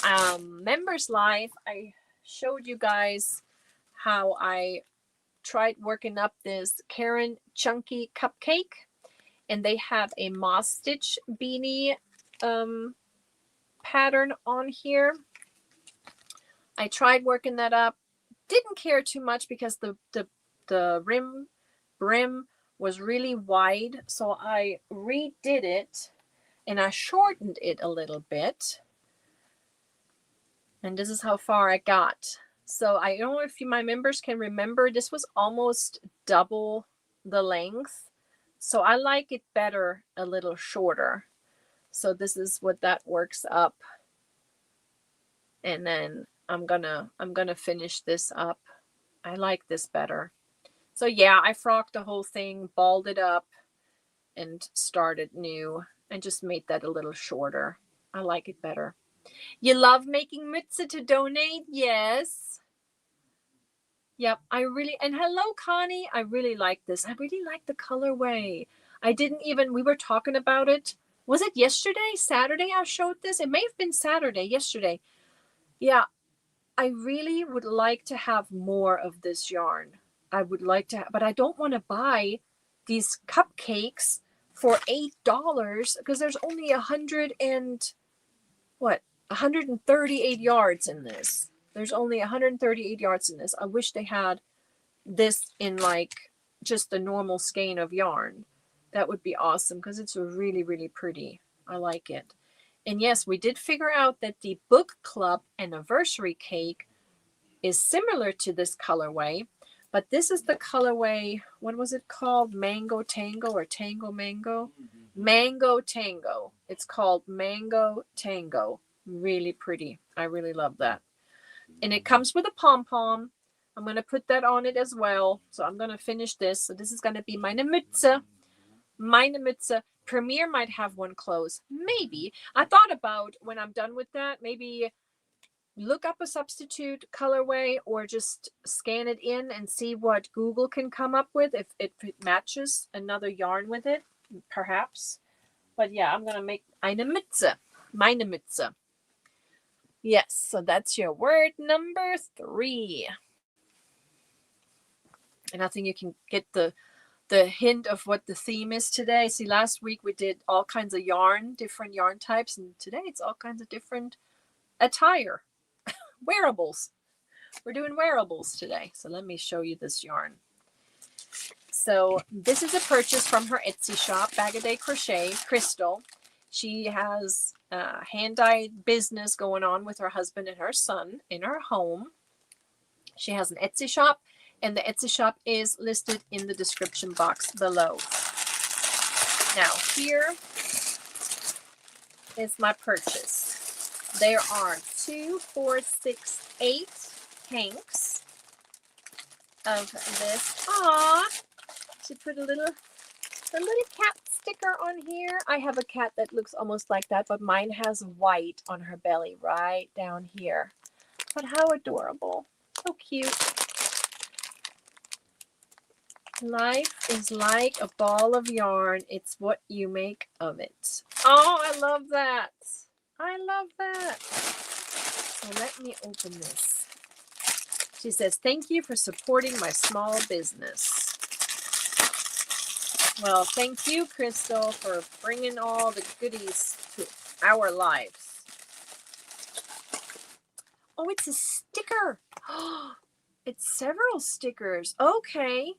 Members Live, I showed you guys how I tried working up this Karen Chunky Cupcake. And they have a moss stitch beanie pattern on here. I tried working that up. Didn't care too much because the brim was really wide, so I redid it and I shortened it a little bit, and this is how far I got. So I don't know if my members can remember, this was almost double the length, So I like it better a little shorter. So this is what that works up. And then I'm gonna finish this up. I like this better. So yeah, I frocked the whole thing, balled it up, and started new, and just made that a little shorter. I like it better. You love making mütze to donate? Yes. Yep, I really, and hello, Connie. I really like this. I really like the colorway. I didn't even, we were talking about it. Was it yesterday? Saturday I showed this? It may have been Saturday, yesterday. Yeah, I really would like to have more of this yarn. I would like to, but I don't want to buy these cupcakes for $8 because there's only 138 yards in this. There's only 138 yards in this. I wish they had this in like just the normal skein of yarn. That would be awesome because it's really, really pretty. I like it. And yes, we did figure out that the book club anniversary cake is similar to this colorway, but this is the colorway, what was it called? Mango Tango or Tango Mango? Mango Tango. It's called Mango Tango. Really pretty. I really love that. And it comes with a pom-pom. I'm going to put that on it as well. So I'm going to finish this. So this is going to be meine Mütze. Meine Mütze. Premier might have one close. Maybe. I thought about when I'm done with that, maybe look up a substitute colorway or just scan it in and see what Google can come up with if it matches another yarn with it, perhaps. But yeah, I'm going to make eine Mütze. Meine Mütze. Yes, so that's your word number 3. And I think you can get the hint of what the theme is today. See, last week we did all kinds of yarn, different yarn types, and today it's all kinds of different attire, wearables. We're doing wearables today. So let me show you this yarn. So this is a purchase from her Etsy shop, Bag a Day Crochet, Crystal. She has a hand-dyed business going on with her husband and her son in her home. She has an Etsy shop, and the Etsy shop is listed in the description box below. Now, here is my purchase. There are 2, 4, 6, 8 hanks of this. Aww, she put a little cat sticker on here. I have a cat that looks almost like that, but mine has white on her belly right down here. But how adorable. So cute. Life is like a ball of yarn. It's what you make of it. Oh, I love that. I love that. So let me open this. She says, thank you for supporting my small business. Well, thank you, Crystal, for bringing all the goodies to our lives. Oh, it's a sticker. It's several stickers. Okay.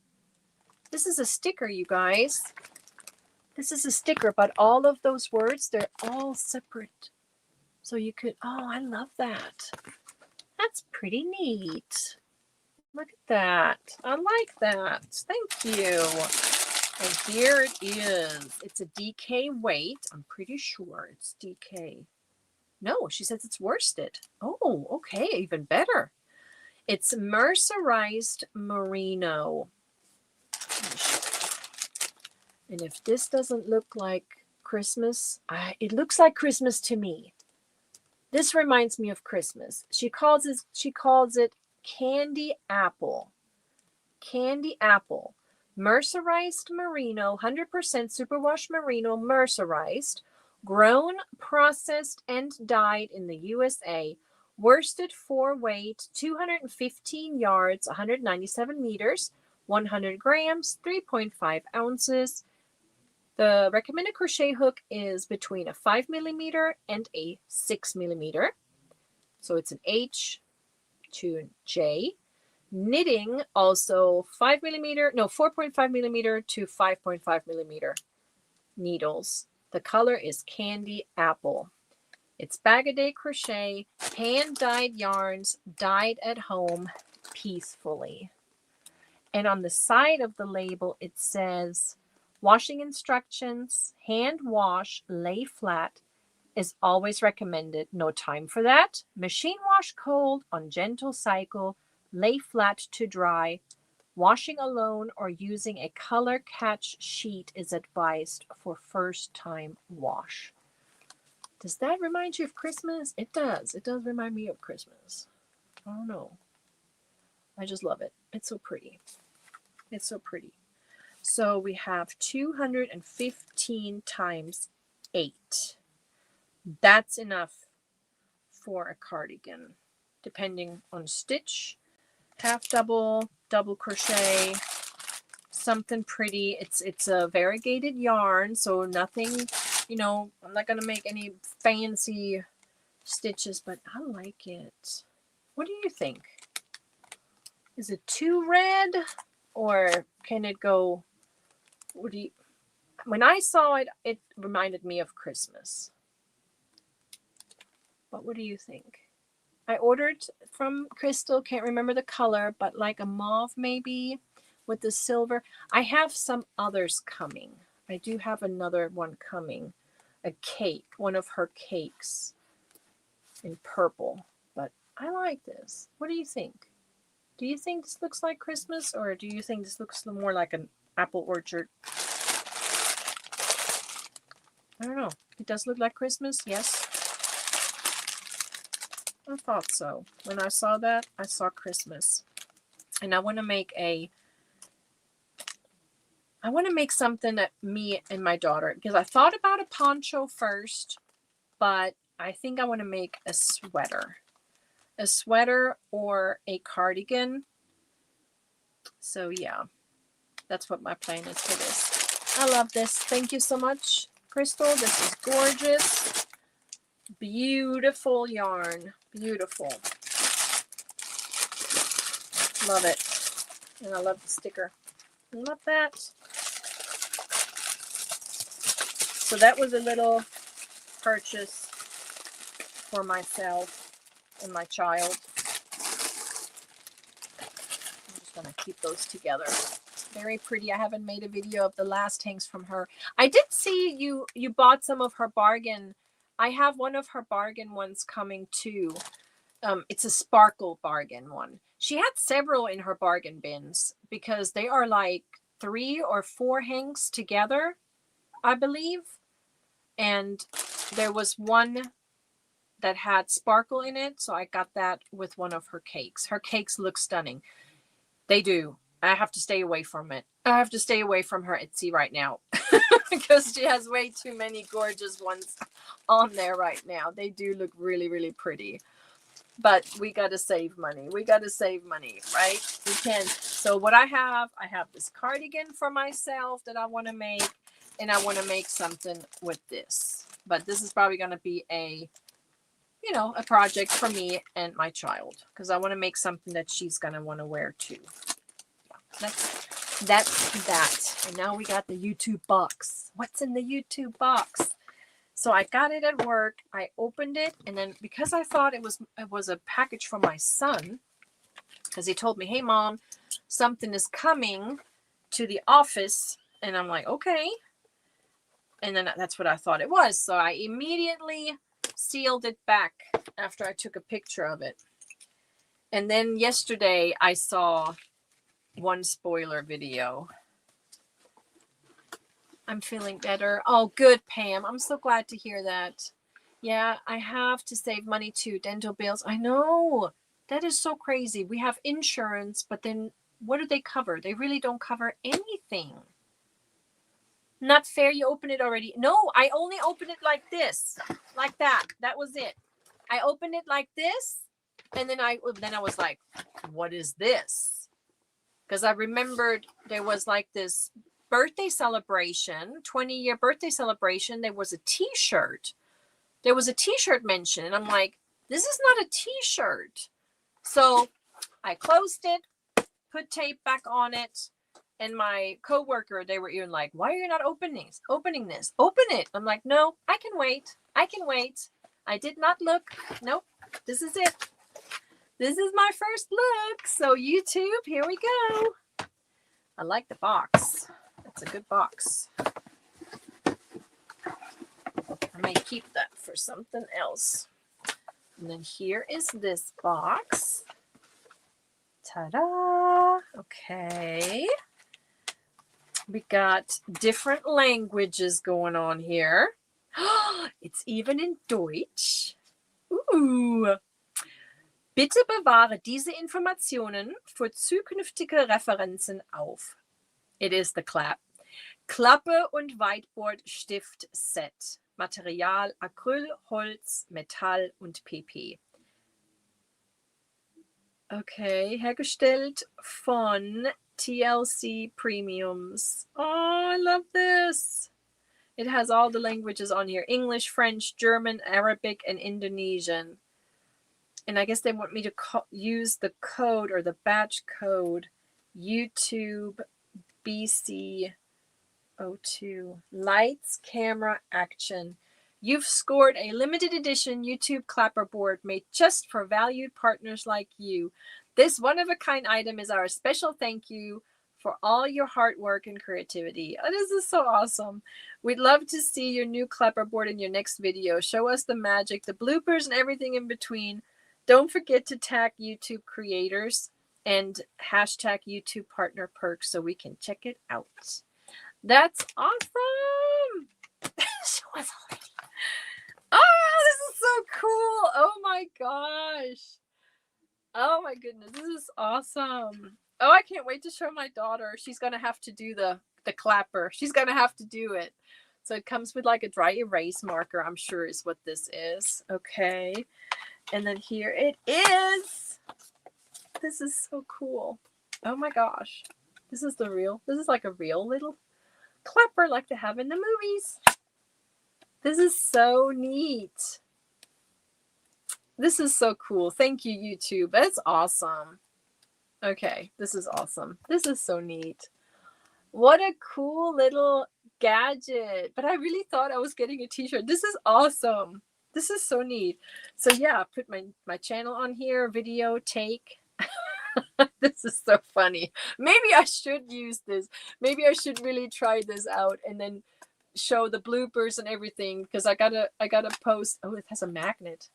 This is a sticker, you guys. This is a sticker, but all of those words, they're all separate. So you could, oh, I love that. That's pretty neat. Look at that. I like that. Thank you. And here it is. It's a DK weight. I'm pretty sure it's DK. No, she says it's worsted. Oh, okay, even better. It's mercerized merino. And if this doesn't look like Christmas, it looks like Christmas to me. This reminds me of Christmas. She calls it candy apple. Candy apple. Mercerized merino, 100% superwash merino, mercerized, grown, processed, and dyed in the USA. Worsted 4 weight, 215 yards, 197 meters, 100 grams, 3.5 ounces. The recommended crochet hook is between a 5 millimeter and a 6 millimeter. So it's an H to a J. Knitting also 4.5 millimeter to 5.5 millimeter needles. The color is candy apple. It's Bag a Day Crochet, hand-dyed yarns, dyed at home peacefully. And on the side of the label, it says Washing instructions, hand wash, lay flat is always recommended. No time for that. Machine wash cold on gentle cycle, lay flat to dry. Washing alone or using a color catch sheet is advised for first time wash. Does that remind you of Christmas? It does. It does remind me of Christmas. I don't know. I just love it. It's so pretty. It's so pretty. So we have 215 times 8. That's enough for a cardigan, depending on stitch, half double, double crochet, something pretty. It's a variegated yarn, so nothing, I'm not going to make any fancy stitches, but I like it. What do you think? Is it too red, or can it go? When I saw it, it reminded me of Christmas. But what do you think? I ordered from Crystal, can't remember the color, but like a mauve maybe with the silver. I have some others coming. I do have another one coming. A cake, one of her cakes in purple. But I like this. What do you think? Do you think this looks like Christmas, or do you think this looks more like an apple orchard? I don't know. It does look like Christmas, yes. I thought so. When I saw that, I saw Christmas. And I want to make something that me and my daughter, because I thought about a poncho first, but I think I want to make a sweater. A sweater or a cardigan. So yeah, that's what my plan is for this. I love this. Thank you so much, Crystal. This is gorgeous. Beautiful yarn. Beautiful. Love it. And I love the sticker. I love that. So that was a little purchase for myself and my child. I'm just going to keep those together. Very pretty. I haven't made a video of the last hangs from her. I did see you bought some of her bargain. I have one of her bargain ones coming too. It's a sparkle bargain one. She had several in her bargain bins because they are like 3 or 4 hangs together, I believe. And there was one that had sparkle in it, so I got that with one of her cakes. Her cakes look stunning. They do. I have to stay away from it. I have to stay away from her Etsy right now because she has way too many gorgeous ones on there right now. They do look really, really pretty. But we got to save money. We got to save money, right? We can. So what I have this cardigan for myself that I want to make, and I want to make something with this. But this is probably going to be a project for me and my child, because I want to make something that she's going to want to wear too. Yeah, that's that. And now we got the YouTube box. What's in the YouTube box? So I got it at work. I opened it, and then because I thought it was a package from my son, because he told me, "Hey, Mom, something is coming to the office," and I'm like, "Okay." And then that's what I thought it was. So I immediately sealed it back after I took a picture of it. And then yesterday I saw one spoiler video. I'm feeling better. Oh, good, Pam. I'm so glad to hear that. Yeah, I have to save money too. Dental bills. I know. That is so crazy. We have insurance, but then what do they cover? They really don't cover anything. Not fair. You open it already. No, I only opened it like this. Like that. That was it. I opened it like this. And then I was like, what is this? Because I remembered there was like this birthday celebration, 20-year birthday celebration. There was a t-shirt. There was a t-shirt mentioned. And I'm like, this is not a t-shirt. So I closed it, put tape back on it. And my coworker, they were even like, why are you not opening this? Open it. I'm like, no, I can wait. I did not look. Nope. This is it. This is my first look. So YouTube, here we go. I like the box. It's a good box. I may keep that for something else. And then here is this box. Ta-da! Okay. We got different languages going on here. It's even in Deutsch. Ooh. Bitte bewahre diese Informationen für zukünftige Referenzen auf. It is the clap. Klappe und Whiteboard-Stift Set. Material Acryl, Holz, Metall und PP. Okay, hergestellt von TLC Premiums. Oh, I love this. It has all the languages on here. English, French, German, Arabic, and Indonesian. And I guess they want me to use the code or the batch code YouTube BC02. Lights, camera, action. You've scored a limited edition YouTube clapperboard made just for valued partners like you. This one-of-a-kind item is our special thank you for all your hard work and creativity. Oh, this is so awesome. We'd love to see your new clapperboard in your next video. Show us the magic, the bloopers, and everything in between. Don't forget to tag YouTube creators and hashtag YouTube partner perks so we can check it out. That's awesome. Show us already. Oh, this is so cool. Oh my gosh. Oh my goodness. This is awesome. Oh, I can't wait to show my daughter. She's going to have to do the clapper. She's going to have to do it. So it comes with like a dry erase marker, I'm sure is what this is. Okay. And then here it is. This is so cool. Oh my gosh. This is like a real little clapper like they have in the movies. This is so neat. This is so cool. Thank you, YouTube. That's awesome. Okay, this is awesome. This is so neat. What a cool little gadget. But I really thought I was getting a t-shirt. This is awesome. This is so neat. So yeah, put my channel on here, video take. This is so funny. Maybe I should use this. Maybe I should really try this out and then show the bloopers and everything because I gotta post. Oh, it has a magnet.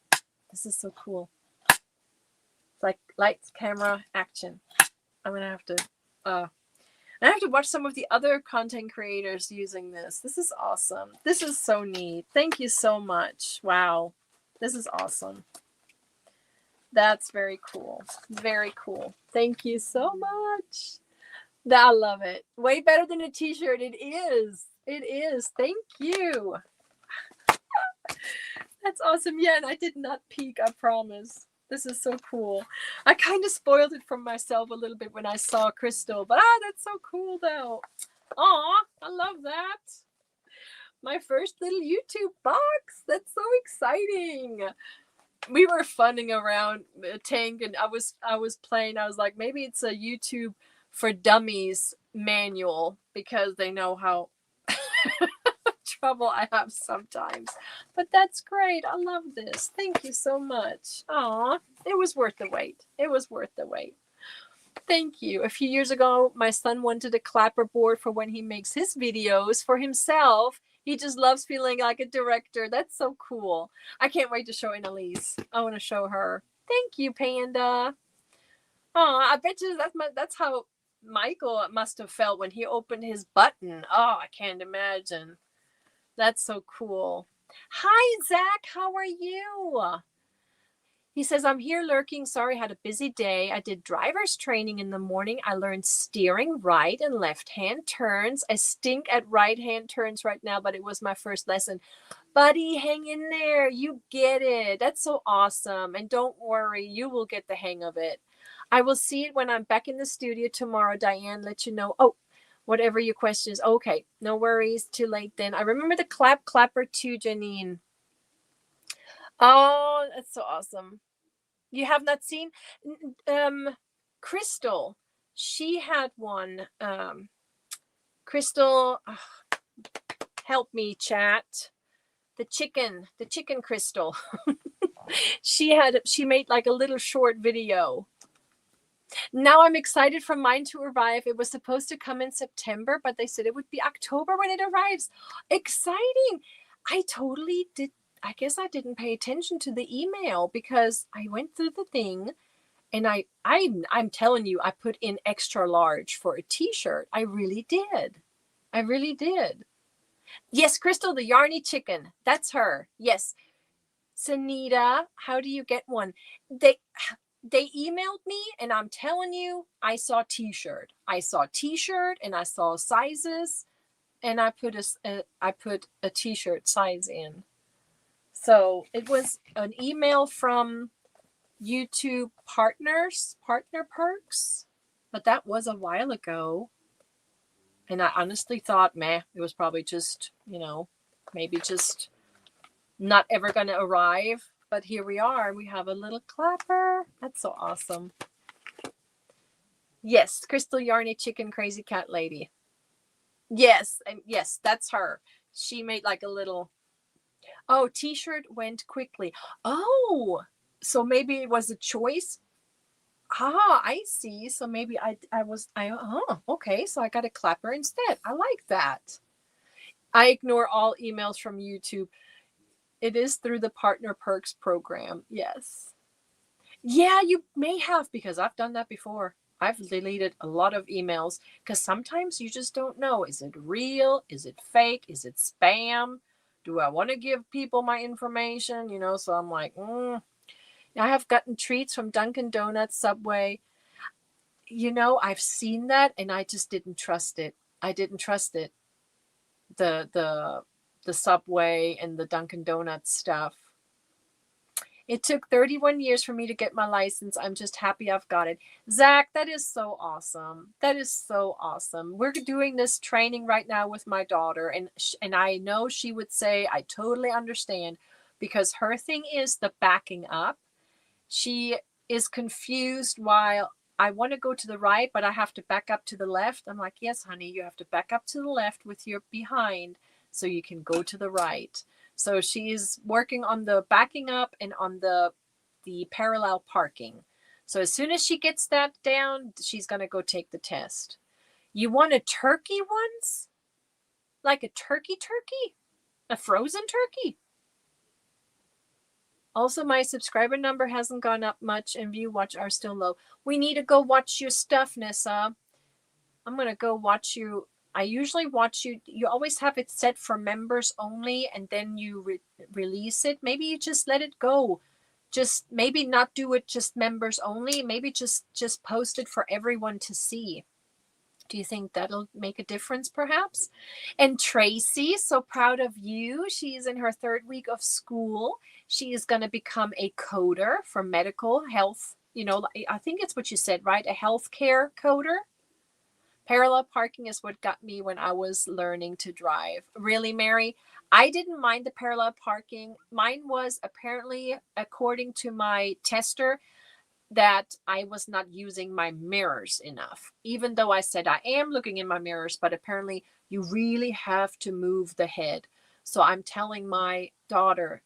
This is so cool. It's like lights, camera, action. I'm gonna have to I have to watch some of the other content creators using this. This is awesome. This is so neat. Thank you so much. Wow. This is awesome. That's very cool. Very cool. Thank you so much. I love it. Way better than a t-shirt. It is. It is. Thank you. That's awesome. Yeah, and I did not peek, I promise. This is so cool. I kind of spoiled it for myself a little bit when I saw Crystal, but that's so cool though. Aw, I love that. My first little YouTube box. That's so exciting. We were funning around Tank and I was playing. I was like, maybe it's a YouTube for Dummies manual because they know how trouble I have sometimes. But that's great. I love this. Thank you so much. Aw, it was worth the wait. It was worth the wait. Thank you. A few years ago, my son wanted a clapperboard for when he makes his videos for himself. He just loves feeling like a director. That's so cool. I can't wait to show Annalise. I want to show her. Thank you, Panda. Oh, I bet you that's how Michael must have felt when he opened his button. Oh, I can't imagine. That's so cool. Hi, Zach. How are you? He says, I'm here lurking. Sorry, had a busy day. I did driver's training in the morning. I learned steering right and left-hand turns. I stink at right-hand turns right now, but it was my first lesson. Buddy, hang in there. You get it. That's so awesome. And don't worry, you will get the hang of it. I will see it when I'm back in the studio tomorrow. Diane, let you know. Oh, whatever your question is. Okay, no worries. Too late then. I remember the clapper too, Janine. Oh, that's so awesome. You have not seen Crystal. She had one. Crystal, help me, chat. The chicken Crystal. She made like a little short video. Now I'm excited for mine to arrive. It was supposed to come in September, but they said it would be October when it arrives. Exciting. I totally did. I guess I didn't pay attention to the email because I went through the thing and I'm telling you, I put in extra large for a t-shirt. I really did. I really did. Yes, Crystal, the Yarny Chicken. That's her. Yes. Sanita, how do you get one? They emailed me and I'm telling you, I saw t-shirt. I saw t-shirt and I saw sizes and I put a t-shirt size in. So it was an email from YouTube partner perks, but that was a while ago. And I honestly thought, meh, it was probably just, maybe just not ever going to arrive. But here we are. We have a little clapper. That's so awesome. Yes, Crystal Yarny Chicken Crazy Cat Lady. Yes, and yes, that's her. She made like a little. Oh, t-shirt went quickly. Oh, so maybe it was a choice. Ah, I see. So maybe okay. So I got a clapper instead. I like that. I ignore all emails from YouTube. It is through the Partner Perks program. Yes. Yeah, you may have because I've done that before. I've deleted a lot of emails because sometimes you just don't know. Is it real? Is it fake? Is it spam? Do I want to give people my information? So I'm like, I have gotten treats from Dunkin' Donuts, Subway. I've seen that and I just didn't trust it. I didn't trust it. The Subway and the Dunkin' Donuts stuff. It took 31 years for me to get my license. I'm just happy I've got it. Zach, that is so awesome. That is so awesome. We're doing this training right now with my daughter, and I know she would say, I totally understand, because her thing is the backing up. She is confused while I want to go to the right, but I have to back up to the left. I'm like, yes, honey, you have to back up to the left with your behind so you can go to the right. So she's working on the backing up and on the parallel parking. So as soon as she gets that down, she's going to go take the test. You want a turkey once? Like a turkey? A frozen turkey? Also, my subscriber number hasn't gone up much and view watch are still low. We need to go watch your stuff, Nissa. I'm going to go watch you. I usually watch you. You always have it set for members only and then you release it. Maybe you just let it go. Just maybe not do it just members only. Maybe just post it for everyone to see. Do you think that'll make a difference perhaps? And Tracy, so proud of you. She's in her 3rd week of school. She is going to become a coder for medical health. I think it's what you said, right? A healthcare coder. Parallel parking is what got me when I was learning to drive. Really, Mary? I didn't mind the parallel parking. Mine was apparently, according to my tester, that I was not using my mirrors enough. Even though I said I am looking in my mirrors, but apparently you really have to move the head. So I'm telling my daughter,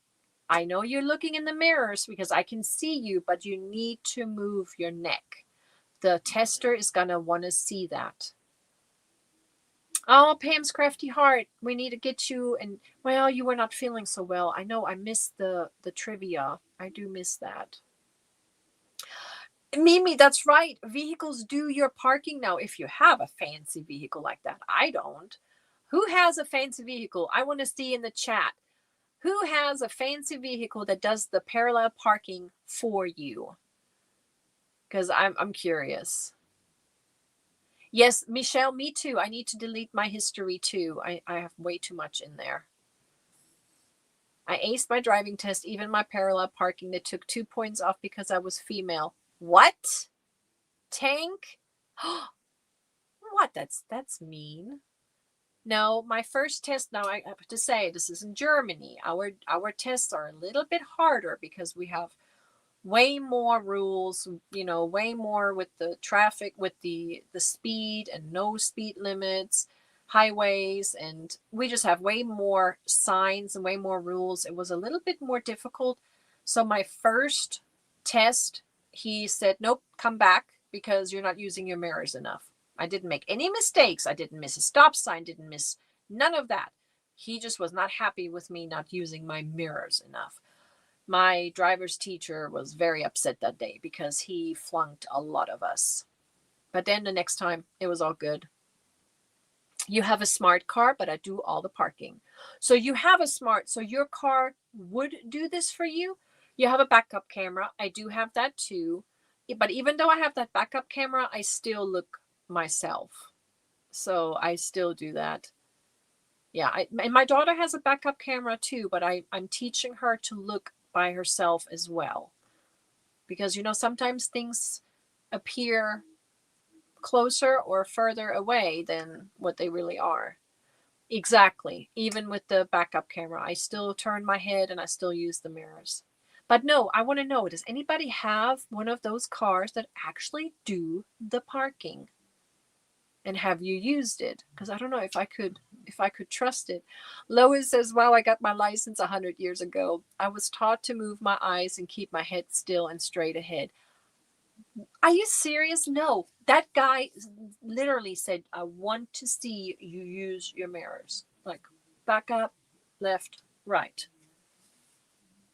I know you're looking in the mirrors because I can see you, but you need to move your neck. The tester is going to want to see that. Oh, Pam's Crafty Heart, we need to get you. And well, you were not feeling so well. I know I missed the trivia. I do miss that. Mimi, that's right. Vehicles do your parking now if you have a fancy vehicle like that. I don't. Who has a fancy vehicle? I want to see in the chat. Who has a fancy vehicle that does the parallel parking for you? Because I'm curious. Yes, Michelle, me too. I need to delete my history too. I have way too much in there. I aced my driving test, even my parallel parking. They took 2 points off because I was female. What? Tank? What? That's mean. No, my first test, now I have to say, this is in Germany. Our tests are a little bit harder because we have way more rules, way more with the traffic, with the speed and no speed limits, highways, and we just have way more signs and way more rules. It was a little bit more difficult. So my first test, he said, nope, come back because you're not using your mirrors enough. I didn't make any mistakes. I didn't miss a stop sign, didn't miss none of that. He just was not happy with me not using my mirrors enough. My driver's teacher was very upset that day because he flunked a lot of us. But then the next time, it was all good. You have a smart car, but I do all the parking. So you have a smart, so your car would do this for you. You have a backup camera. I do have that too. But even though I have that backup camera, I still look myself. So I still do that. Yeah, and my daughter has a backup camera too, but I'm teaching her to look by herself as well. Because, sometimes things appear closer or further away than what they really are. Exactly. Even with the backup camera, I still turn my head and I still use the mirrors. But no, I want to know, does anybody have one of those cars that actually do the parking? And have you used it? Because I don't know if I could trust it. Lois says, "Well, I got my license 100 years ago. I was taught to move my eyes and keep my head still and straight ahead." Are you serious? No. That guy literally said, "I want to see you use your mirrors." Like, back up, left, right.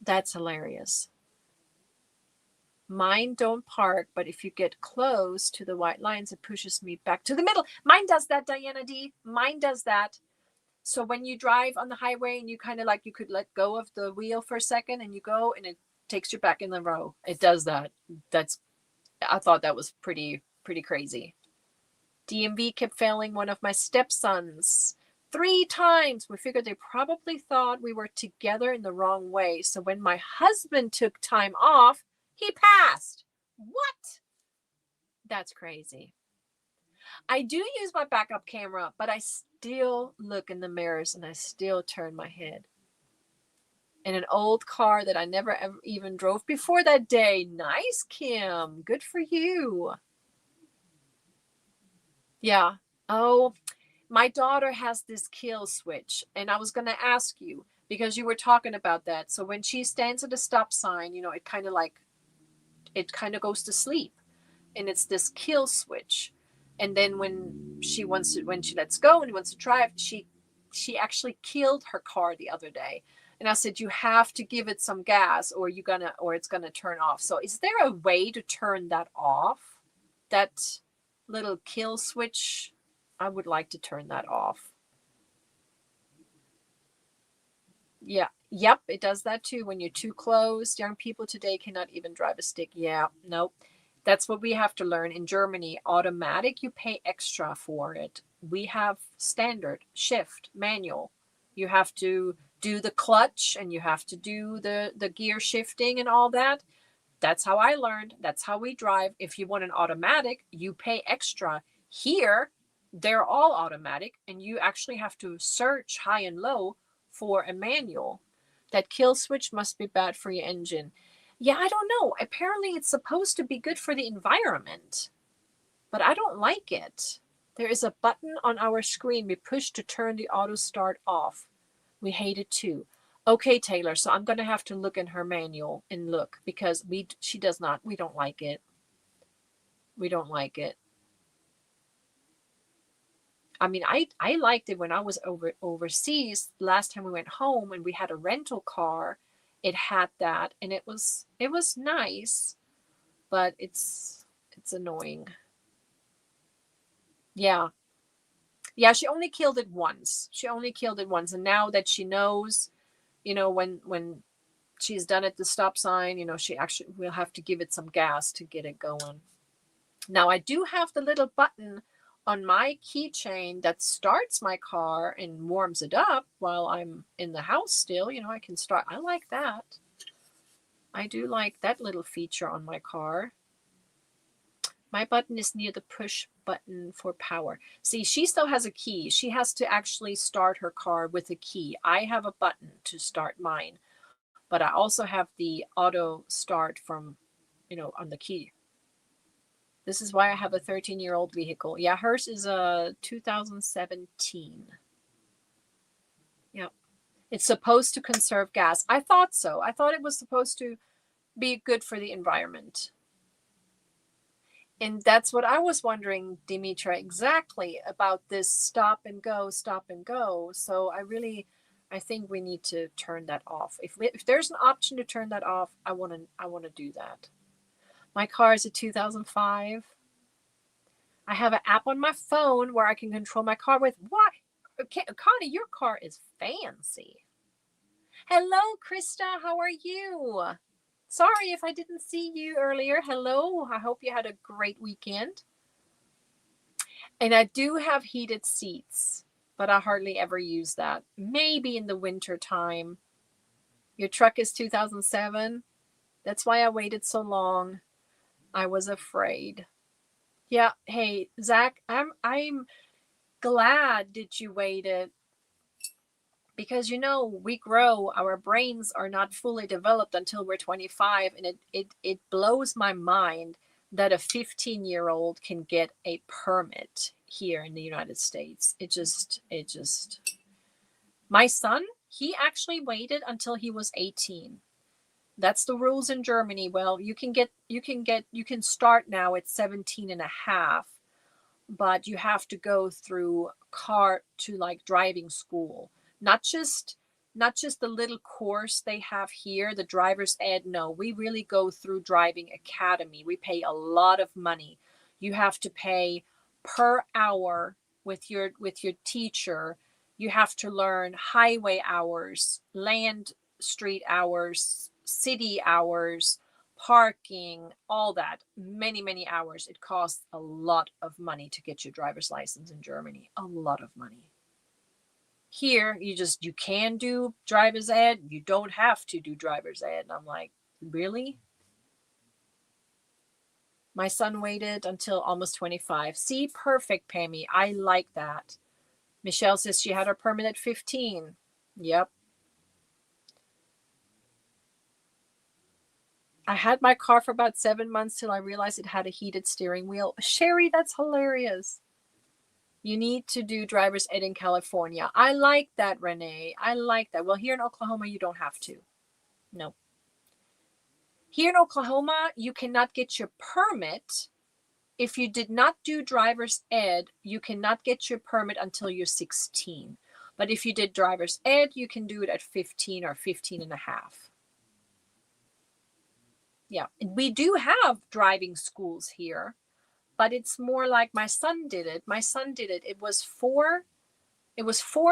That's hilarious. Mine don't park, but if you get close to the white lines, it pushes me back to the middle. Mine does that, Diana D. Mine does that. So when you drive on the highway and you kind of like, you could let go of the wheel for a second and you go and it takes you back in the row. It does that. I thought that was pretty crazy. DMV kept failing one of my stepsons 3 times. We figured they probably thought we were together in the wrong way. So when my husband took time off, he passed. What? That's crazy. I do use my backup camera, but I still look in the mirrors and I still turn my head. In an old car that I never ever even drove before that day. Nice, Kim. Good for you. Yeah. Oh, my daughter has this kill switch, and I was going to ask you because you were talking about that. So when she stands at a stop sign, it kind of goes to sleep, and it's this kill switch. And then when she lets go and wants to drive, she actually killed her car the other day. And I said, you have to give it some gas or it's gonna turn off. So is there a way to turn that off? That little kill switch? I would like to turn that off. Yeah. Yep, it does that too. When you're too close, young people today cannot even drive a stick. Yeah, nope. That's what we have to learn. In Germany, automatic, you pay extra for it. We have standard, shift, manual. You have to do the clutch and you have to do the gear shifting and all that. That's how I learned. That's how we drive. If you want an automatic, you pay extra. Here, they're all automatic, and you actually have to search high and low for a manual. That kill switch must be bad for your engine. Yeah, I don't know. Apparently, it's supposed to be good for the environment, but I don't like it. There is a button on our screen we push to turn the auto start off. We hate it too. Okay, Taylor, so I'm going to have to look in her manual and look because we don't like it. We don't like it. I mean, I liked it when I was overseas. Last time we went home and we had a rental car, it had that and it was nice, but it's annoying. Yeah. Yeah, she only killed it once. And now that she knows, when she's done at the stop sign, she actually will have to give it some gas to get it going. Now I do have the little button on my keychain that starts my car and warms it up while I'm in the house still. I can start. I like that. I do like that little feature on my car. My button is near the push button for power. See, she still has a key. She has to actually start her car with a key. I have a button to start mine, but I also have the auto start from, on the key. This is why I have a 13-year-old vehicle. Yeah, hers is a 2017. Yeah. It's supposed to conserve gas. I thought so. I thought it was supposed to be good for the environment. And that's what I was wondering, Dimitra, exactly about this stop and go, stop and go. So I think we need to turn that off. If there's an option to turn that off, I want to do that. My car is a 2005. I have an app on my phone where I can control my car with what? Okay, Connie, your car is fancy. Hello, Krista. How are you? Sorry if I didn't see you earlier. Hello. I hope you had a great weekend. And I do have heated seats, but I hardly ever use that. Maybe in the winter time. Your truck is 2007. That's why I waited so long. I was afraid. Yeah. Hey, Zach, I'm glad that you waited because we grow, our brains are not fully developed until we're 25, and it blows my mind that a 15-year-old can get a permit here in the United States. It just my son, he actually waited until he was 18. That's the rules in Germany. Well, you can start now at 17 and a half, but you have to go through car to like driving school. Not just the little course they have here, the driver's ed. No, we really go through driving academy. We pay a lot of money. You have to pay per hour with your teacher. You have to learn highway hours, land street hours, city hours, parking, all that, many hours. It costs a lot of money to get your driver's license in Germany. A lot of money. Here, you can do driver's ed. You don't have to do driver's ed. And I'm like, really? My son waited until almost 25. See, perfect, Pammy. I like that. Michelle says she had her permit at 15. Yep. I had my car for about 7 months till I realized it had a heated steering wheel. Sherry, that's hilarious. You need to do driver's ed in California. I like that, Renee. I like that. Well, here in Oklahoma, you don't have to. No. Here in Oklahoma, you cannot get your permit. If you did not do driver's ed, you cannot get your permit until you're 16. But if you did driver's ed, you can do it at 15 or 15 and a half. Yeah, we do have driving schools here, but it's more like my son did it. It was 4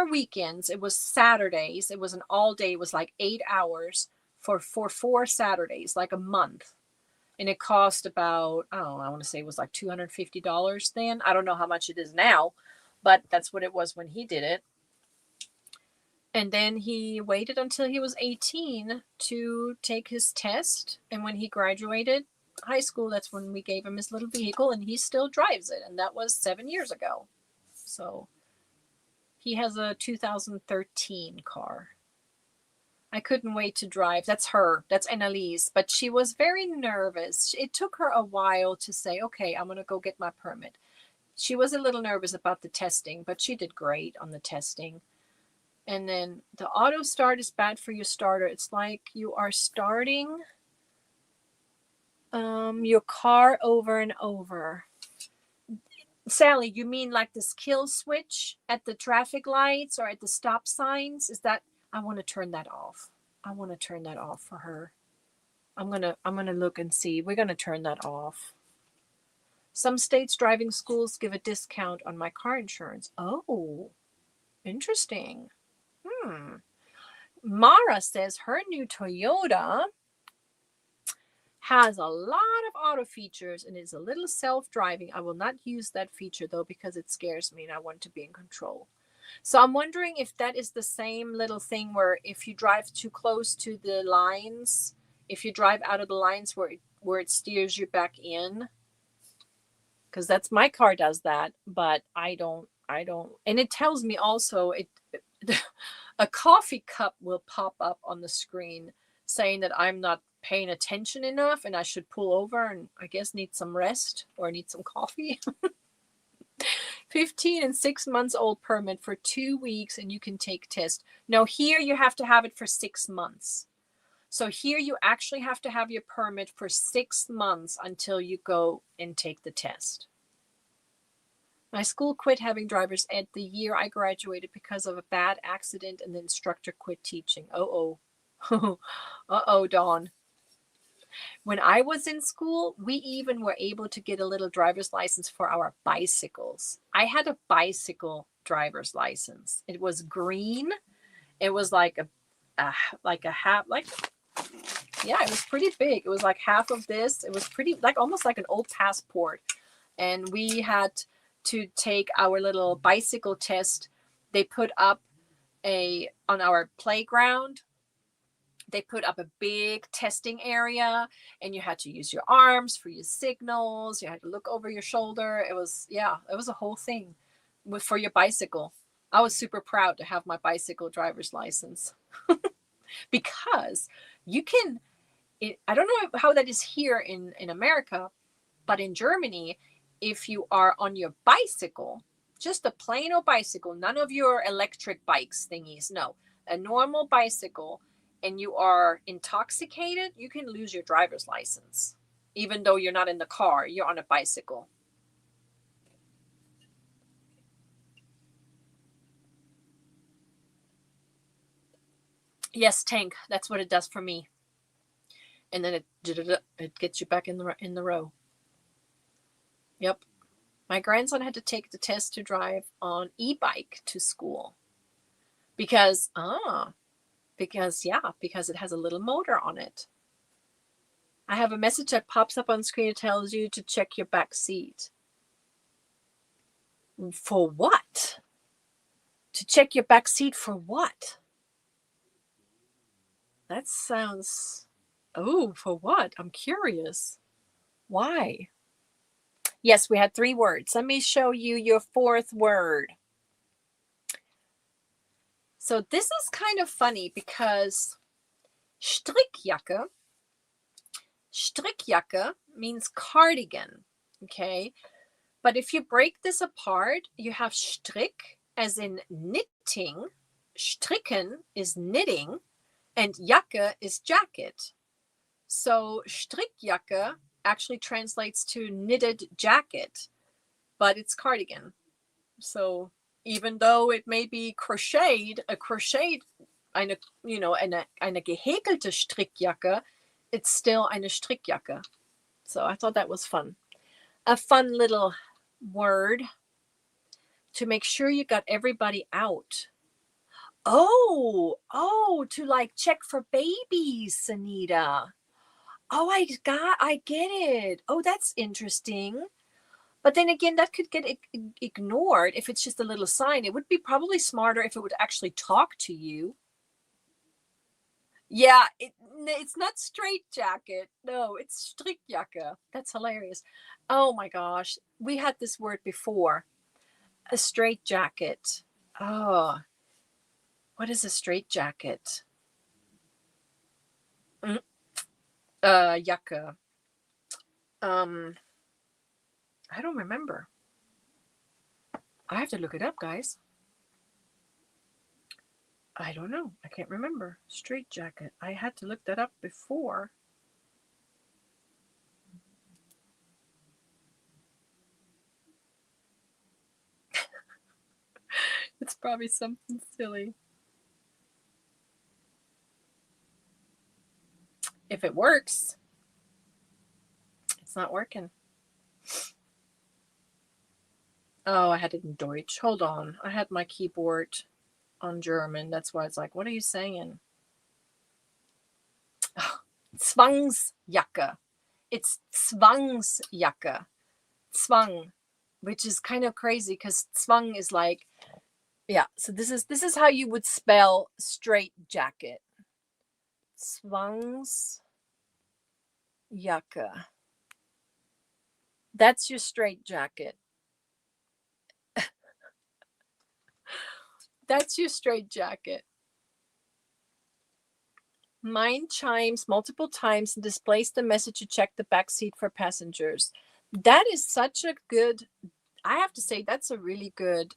weekends. It was Saturdays. It was an all day. It was like 8 hours for 4 Saturdays, like a month. And it cost about, I don't know, I want to say it was like $250 then. I don't know how much it is now, but that's what it was when he did it. And then he waited until he was 18 to take his test. And when he graduated high school, that's when we gave him his little vehicle, and he still drives it. And that was 7 years ago. So he has a 2013 car. I couldn't wait to drive. That's her. That's Annalise. But she was very nervous. It took her a while to say, okay, I'm going to go get my permit. She was a little nervous about the testing, but she did great on the testing. And then the auto start is bad for your starter. It's like you are starting your car over and over. Sally, you mean like this kill switch at the traffic lights or at the stop signs? Is that, I want to turn that off. I want to turn that off for her. I'm going to look and see. We're going to turn that off. Some states' driving schools give a discount on my car insurance. Oh, interesting. Mara says her new Toyota has a lot of auto features and is a little self-driving. I will not use that feature though because it scares me and I want to be in control. So I'm wondering if that is the same little thing where if you drive too close to the lines, if you drive out of the lines where it steers you back in, because that's my car does that, but I don't. And it tells me also a coffee cup will pop up on the screen saying that I'm not paying attention enough and I should pull over and I guess need some rest or need some coffee. 15 and 6 months old permit for 2 weeks and you can take test. No, here you have to have it for 6 months. So here you actually have to have your permit for 6 months until you go and take the test. My school quit having driver's ed the year I graduated because of a bad accident, and the instructor quit teaching. Uh-oh. Uh-oh, Dawn. When I was in school, we even were able to get a little driver's license for our bicycles. I had a bicycle driver's license. It was green. It was like a half, like, yeah, it was pretty big. It was like half of this. It was pretty, like almost like an old passport. And we had to take our little bicycle test. They put up on our playground, they put up a big testing area, and you had to use your arms for your signals. You had to look over your shoulder. It was a whole thing for your bicycle. I was super proud to have my bicycle driver's license because you can, I don't know how that is here in America, but in Germany, if you are on your bicycle, just a plain old bicycle, none of your electric bikes thingies, no, a normal bicycle, and you are intoxicated, you can lose your driver's license. Even though you're not in the car, you're on a bicycle. Yes, Tank, that's what it does for me. And then it gets you back in the row. Yep. My grandson had to take the test to drive on e-bike to school because it has a little motor on it. I have a message that pops up on screen that tells you to check your back seat. For what? To check your back seat for what? That sounds... Oh, for what? I'm curious. Why? Yes, we had 3 words. Let me show you your 4th word. So this is kind of funny because Strickjacke means cardigan, okay? But if you break this apart, you have Strick as in knitting, Stricken is knitting, and Jacke is jacket. So Strickjacke actually translates to knitted jacket, but it's cardigan. So even though it may be crocheted, eine gehäkelte Strickjacke, it's still eine Strickjacke. So I thought that was fun. A fun little word to make sure you got everybody out. Oh, to like check for babies, Anita. Oh, I get it. Oh, that's interesting. But then again, that could get ignored if it's just a little sign. It would be probably smarter if it would actually talk to you. Yeah, it's not straight jacket. No, it's Strickjacke. That's hilarious. Oh my gosh. We had this word before. A straight jacket. Oh, what is a straight jacket? Jacke. I don't remember. I have to look it up, guys. I don't know. I can't remember. Straight jacket. I had to look that up before. It's probably something silly. If it works, it's not working. Oh, I had it in Deutsch. Hold on. I had my keyboard on German. That's why it's like, what are you saying? Oh, Zwangsjacke. It's Zwangsjacke. Zwang, which is kind of crazy because Zwang is like, yeah. So this is how you would spell straight jacket. Zwangsjacke. That's your straight jacket. That's your straight jacket. Mine chimes multiple times and displays the message to check the back seat for passengers. That is such a good, I have to say, that's a really good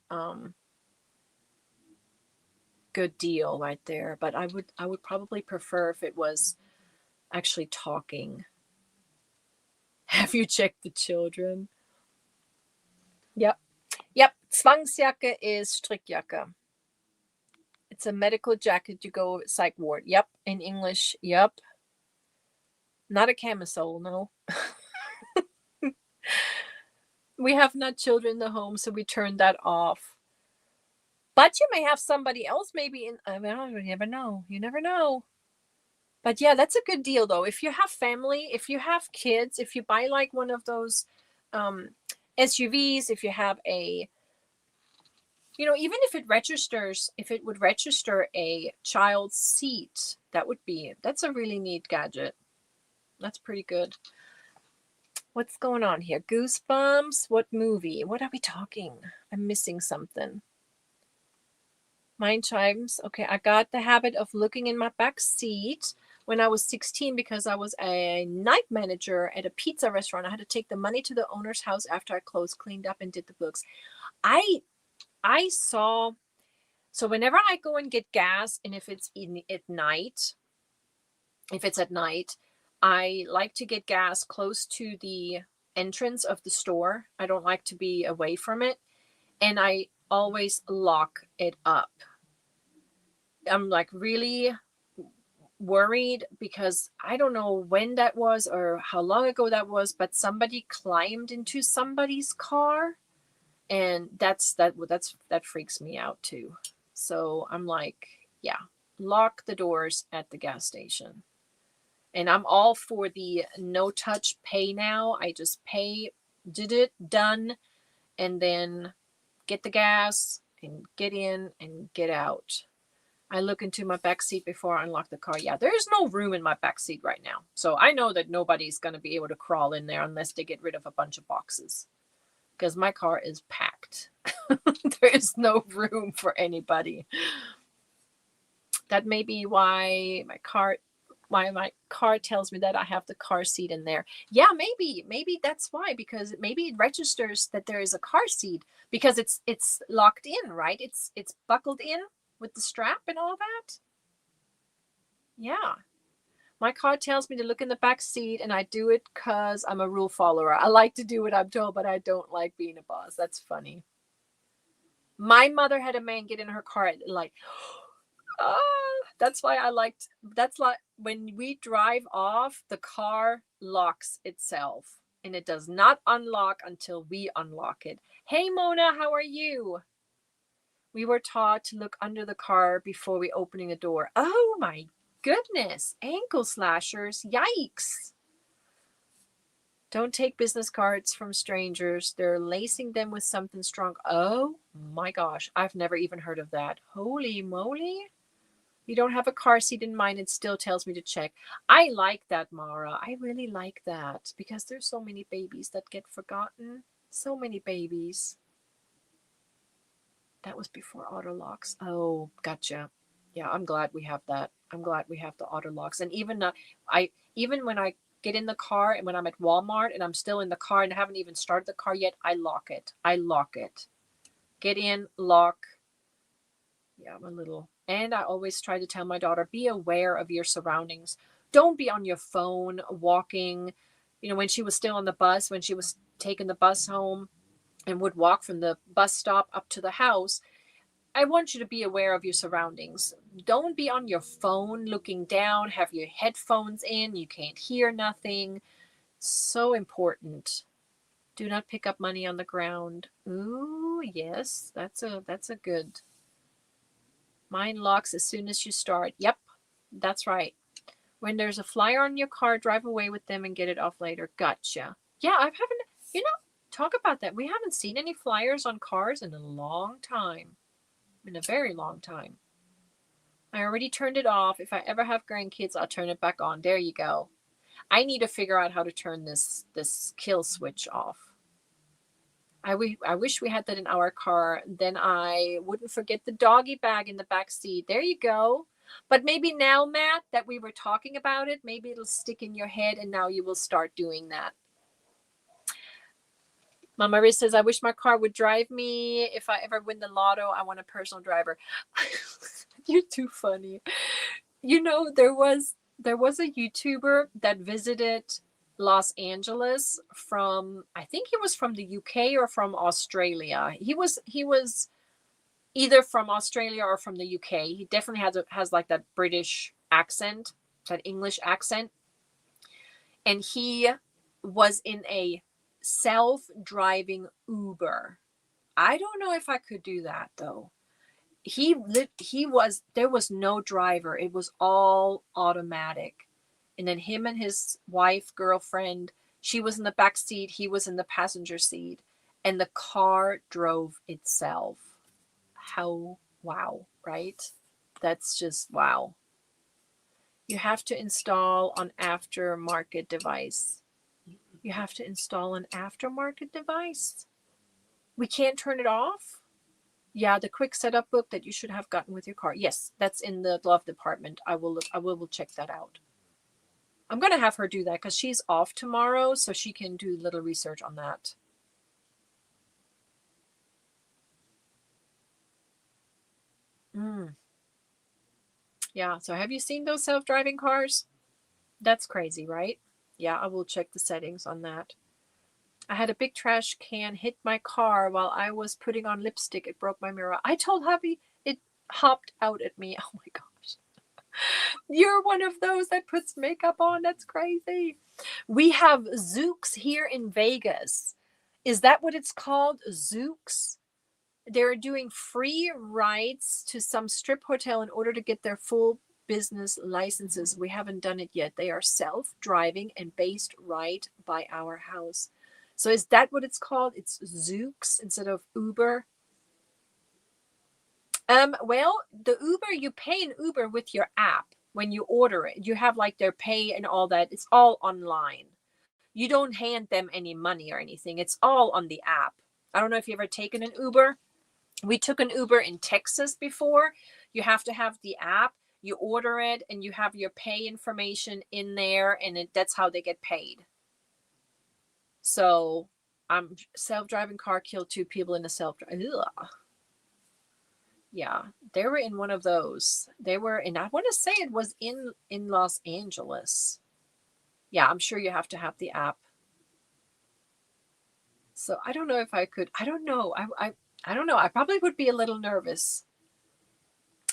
good deal right there. But I would probably prefer if it was actually talking. Have you checked the children? Yep. Yep. Zwangsjacke is Strickjacke. It's a medical jacket. You go psych ward. Yep. In English. Yep. Not a camisole, no. We have not children in the home, so we turned that off. But you may have somebody else maybe in, I mean, you never know. You never know. But yeah, that's a good deal though. If you have family, if you have kids, if you buy like one of those SUVs, if you have a, you know, even if it would register a child's seat, that's a really neat gadget. That's pretty good. What's going on here? Goosebumps? What movie? What are we talking? I'm missing something. Mind chimes. Okay, I got the habit of looking in my back seat when I was 16 because I was a night manager at a pizza restaurant. I had to take the money to the owner's house after I closed, cleaned up, and did the books. I saw, so whenever I go and get gas, and if it's at night, I like to get gas close to the entrance of the store. I don't like to be away from it. And I always lock it up. I'm like really worried because I don't know when that was or how long ago that was, but somebody climbed into somebody's car, and that freaks me out too. So I'm like, yeah, lock the doors at the gas station. And I'm all for the no touch pay now. I just pay, did it, done, and then get the gas and get in and get out. I look into my back seat before I unlock the car. Yeah, there's no room in my back seat right now. So I know that nobody's going to be able to crawl in there unless they get rid of a bunch of boxes. Because my car is packed. There is no room for anybody. That may be why my car tells me that I have the car seat in there. Yeah, maybe that's why, because maybe it registers that there is a car seat because it's locked in, right? It's buckled in with the strap and all that. Yeah. My car tells me to look in the back seat, and I do it because I'm a rule follower. I like to do what I'm told, but I don't like being a boss. That's funny. My mother had a man get in her car like, that's like when we drive off, the car locks itself and it does not unlock until we unlock it. Hey Mona, how are you? We were taught to look under the car before we opening the door. Oh my goodness, ankle slashers, yikes. Don't take business cards from strangers. They're lacing them with something strong. Oh my gosh, I've never even heard of that. Holy moly. You don't have a car seat in mind, it still tells me to check. I like that, Mara. I really like that because there's so many babies that get forgotten. So many babies. That was before auto locks. Oh, gotcha. Yeah, I'm glad we have that. I'm glad we have the auto locks. And even when I get in the car and when I'm at Walmart and I'm still in the car and I haven't even started the car yet, I lock it. Get in, lock. Yeah, I'm a little. And I always try to tell my daughter, be aware of your surroundings. Don't be on your phone walking. You know, when she was still on the bus, when she was taking the bus home and would walk from the bus stop up to the house, I want you to be aware of your surroundings. Don't be on your phone looking down, have your headphones in, you can't hear nothing. So important. Do not pick up money on the ground. Ooh, yes, that's a good. Mine locks as soon as you start. Yep, that's right. When there's a flyer on your car, drive away with them and get it off later. Gotcha. Yeah, I haven't, talk about that. We haven't seen any flyers on cars in a long time. In a very long time. I already turned it off. If I ever have grandkids, I'll turn it back on. There you go. I need to figure out how to turn this kill switch off. I wish we had that in our car. Then I wouldn't forget the doggy bag in the back seat. There you go. But maybe now, Matt, that we were talking about it, maybe it'll stick in your head and now you will start doing that. Mama Riz says, I wish my car would drive me. If I ever win the lotto, I want a personal driver. You're too funny. There was There was a YouTuber that visited Los Angeles from, I think he was from the UK or from Australia. He was either from Australia or from the UK. He definitely has like that British accent, that English accent. And he was in a self-driving Uber. I don't know if I could do that though. There was no driver. It was all automatic. And then him and his wife, girlfriend, she was in the back seat, he was in the passenger seat, and the car drove itself. How wow, right? That's just wow. You have to install an aftermarket device. You have to install an aftermarket device. We can't turn it off. Yeah, the quick setup book that you should have gotten with your car. Yes, that's in the glove department. I will check that out. I'm going to have her do that because she's off tomorrow, so she can do a little research on that. Yeah, so have you seen those self-driving cars? That's crazy, right? Yeah, I will check the settings on that. I had a big trash can hit my car while I was putting on lipstick. It broke my mirror. I told hubby it hopped out at me. Oh my gosh. You're one of those that puts makeup on. That's crazy. We have Zooks here in Vegas. Is that what it's called? Zooks? They're doing free rides to some strip hotel in order to get their full business licenses. We haven't done it yet. They are self-driving and based right by our house. So is that what it's called? It's Zooks instead of Uber? Well, the Uber, you pay an Uber with your app when you order it. You have like their pay and all that. It's all online. You don't hand them any money or anything. It's all on the app. I don't know if you've ever taken an Uber. We took an Uber in Texas before. You have to have the app. You order it and you have your pay information in there, and that's how they get paid. So, self-driving car killed 2 people in a self-driving. Yeah, they were in one of those. They were, and I want to say it was in Los Angeles. Yeah, I'm sure you have to have the app. So I don't know if I could. I don't know. I don't know. I probably would be a little nervous.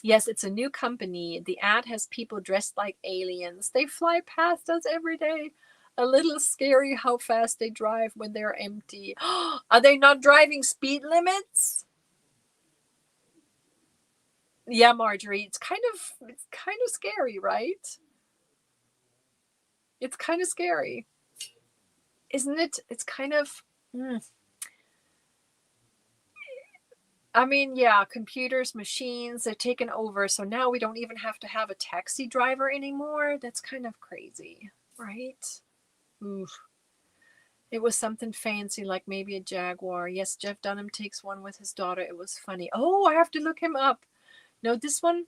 Yes, it's a new company. The ad has people dressed like aliens. They fly past us every day. A little scary how fast they drive when they're empty. Are they not driving speed limits? Yeah, Marjorie, it's kind of scary, right? It's kind of scary. Isn't it? It's kind of I mean, yeah, computers, machines, they're taken over. So now we don't even have to have a taxi driver anymore. That's kind of crazy, right? Oof. It was something fancy, like maybe a Jaguar. Yes, Jeff Dunham takes one with his daughter. It was funny. Oh, I have to look him up. No, this one,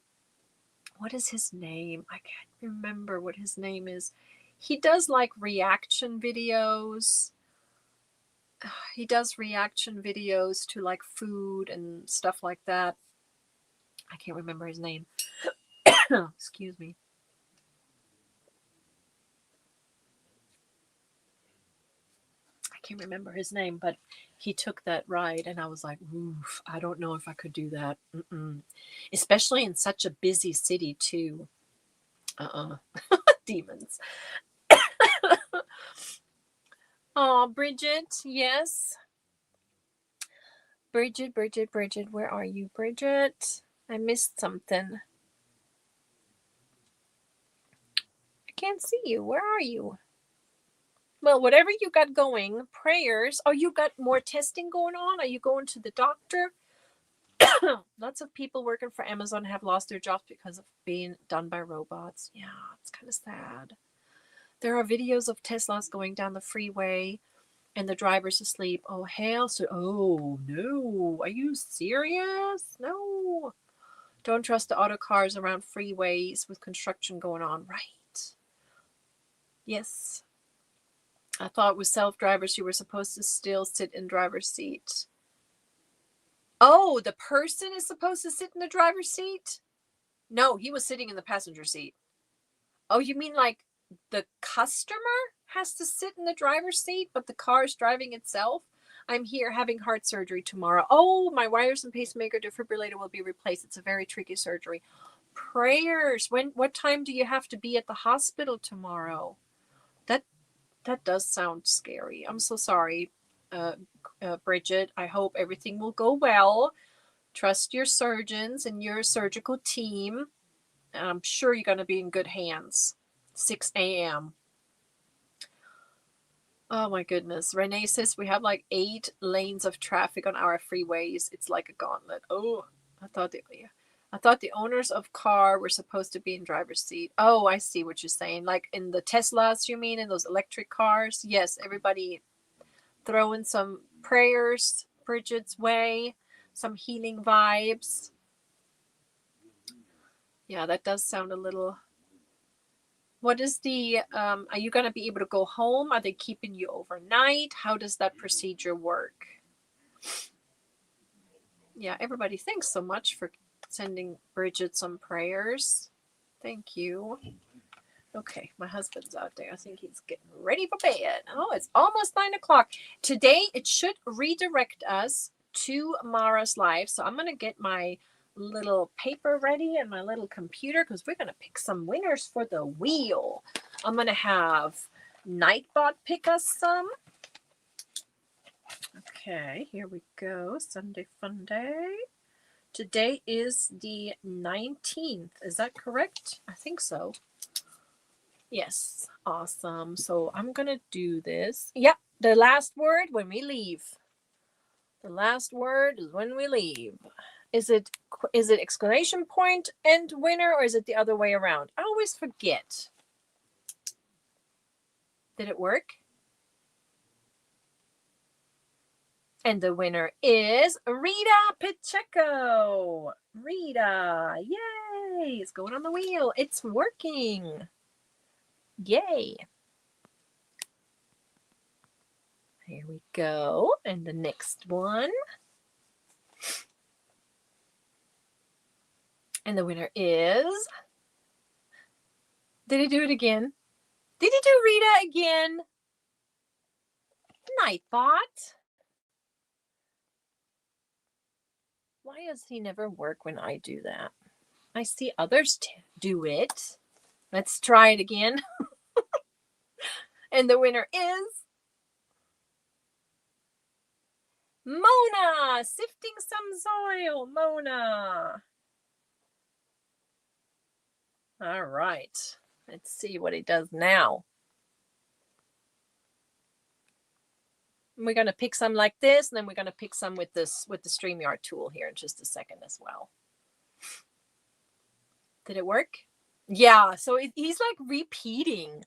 what is his name? I can't remember what his name is. He does like reaction videos. He does reaction videos to like food and stuff like that. I can't remember his name. Excuse me. I can't remember his name, but he took that ride and I was like, oof, I don't know if I could do that. Especially in such a busy city too. Demons. Oh, Bridget, yes. Bridget, where are you, Bridget? I missed something. I can't see you. Where are you? Well, whatever you got going, prayers. Oh, you got more testing going on? Are you going to the doctor? Lots of people working for Amazon have lost their jobs because of being done by robots. Yeah, it's kind of sad. There are videos of Teslas going down the freeway and the driver's asleep. Oh, hell. So, oh, no. Are you serious? No. Don't trust the auto cars around freeways with construction going on. Right. Yes. I thought with self-drivers, you were supposed to still sit in driver's seat. Oh, the person is supposed to sit in the driver's seat? No, he was sitting in the passenger seat. Oh, you mean like the customer has to sit in the driver's seat, but the car is driving itself? I'm here having heart surgery tomorrow. Oh, my wires and pacemaker defibrillator will be replaced. It's a very tricky surgery. Prayers. What time do you have to be at the hospital tomorrow? That does sound scary. I'm so sorry, Bridget. I hope everything will go well. Trust your surgeons and your surgical team. I'm sure you're going to be in good hands. 6 a.m. Oh my goodness. Renee says we have like 8 lanes of traffic on our freeways. It's like a gauntlet. Oh, I thought the owners of car were supposed to be in driver's seat. Oh, I see what you're saying. Like in the Teslas, you mean, in those electric cars? Yes, everybody throwing some prayers Bridget's way, some healing vibes. Yeah, that does sound a little. What is the, are you going to be able to go home? Are they keeping you overnight? How does that procedure work? Yeah, everybody, thanks so much for sending Bridget some prayers. Thank you. Okay, my husband's out there. I think he's getting ready for bed. Oh, it's almost 9 o'clock. Today, it should redirect us to Mara's live. So I'm going to get my little paper ready and my little computer because we're going to pick some winners for the wheel. I'm going to have Nightbot pick us some. Okay, here we go. Sunday Funday. Today is the 19th. Is that correct? I think so. Yes. Awesome. So I'm going to do this. Yep. The last word when we leave. The last word is when we leave. Is it exclamation point and winner, or is it the other way around? I always forget. Did it work? And the winner is Rita Pacheco. Rita, yay! It's going on the wheel. It's working. Yay. Here we go. And the next one. And the winner is. Did he do it again? Did he do Rita again? Nightbot. Why does he never work when I do that? I see others do it. Let's try it again. And the winner is Mona. Sifting some soil. Mona. All right. Let's see what he does now. We're going to pick some like this, and then we're going to pick some with the StreamYard tool here in just a second as well. Did it work? Yeah, so he's like repeating.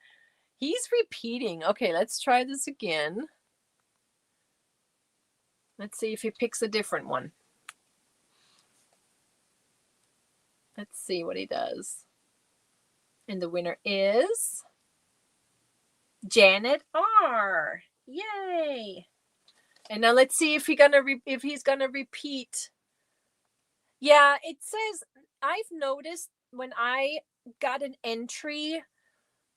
He's repeating. Okay, let's try this again. Let's see if he picks a different one. Let's see what he does. And the winner is Janet R. Yay! And now let's see if he's gonna repeat. Yeah, it says, I've noticed when I got an entry,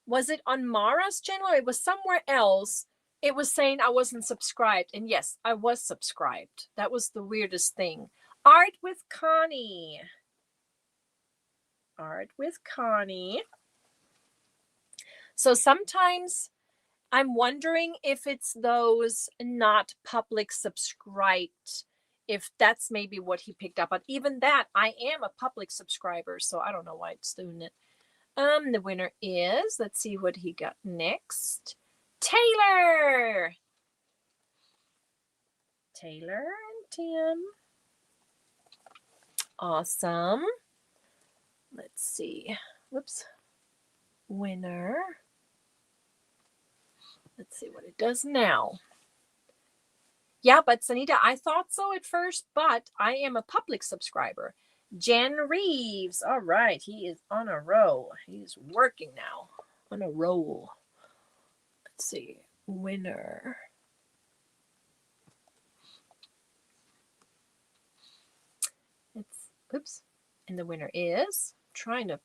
was it on Mara's channel? It was somewhere else. It was saying I wasn't subscribed. And yes, I was subscribed. That was the weirdest thing. Art with Connie. Art with Connie. So sometimes I'm wondering if it's those not public subscribed, if that's maybe what he picked up. But even that, I am a public subscriber, so I don't know why it's doing it. The winner is, let's see what he got next. Taylor. Taylor and Tim. Awesome. Let's see. Whoops. Winner. Let's see what it does now. Yeah, but Sanita, I thought so at first, but I am a public subscriber. Jen Reeves. All right. He is on a roll. He's working now. On a roll. Let's see. Winner. Oops. And the winner is trying to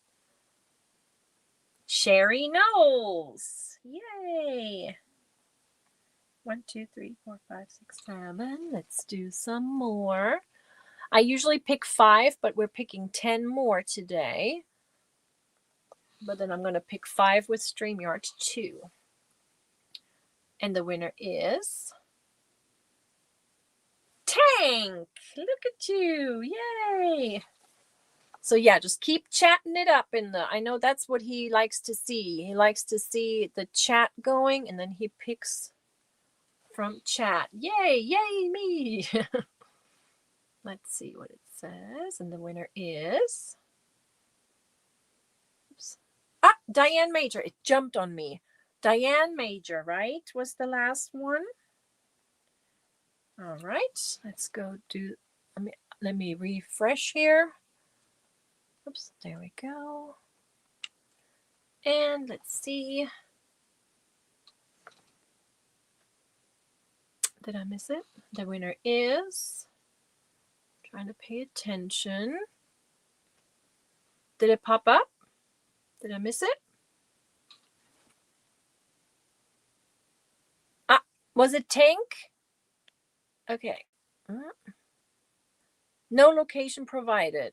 Sherry Knowles. Yay. 1, 2, 3, 4, 5, 6, 7. Let's do some more. I usually pick 5, but we're picking 10 more today. But then I'm going to pick 5 with StreamYard too. And the winner is Tank. Look at you. Yay. So yeah, just keep chatting it up in the, I know that's what he likes to see. He likes to see the chat going, and then he picks from chat. Yay, yay me. Let's see what it says. And the winner is, oops. Ah, Diane Major. It jumped on me. Diane Major, right? Was the last one. All right, let's go do, let me refresh here. Oops, there we go. And let's see. Did I miss it? The winner is, trying to pay attention. Did it pop up? Did I miss it? Ah, was it Tank? Okay. No location provided.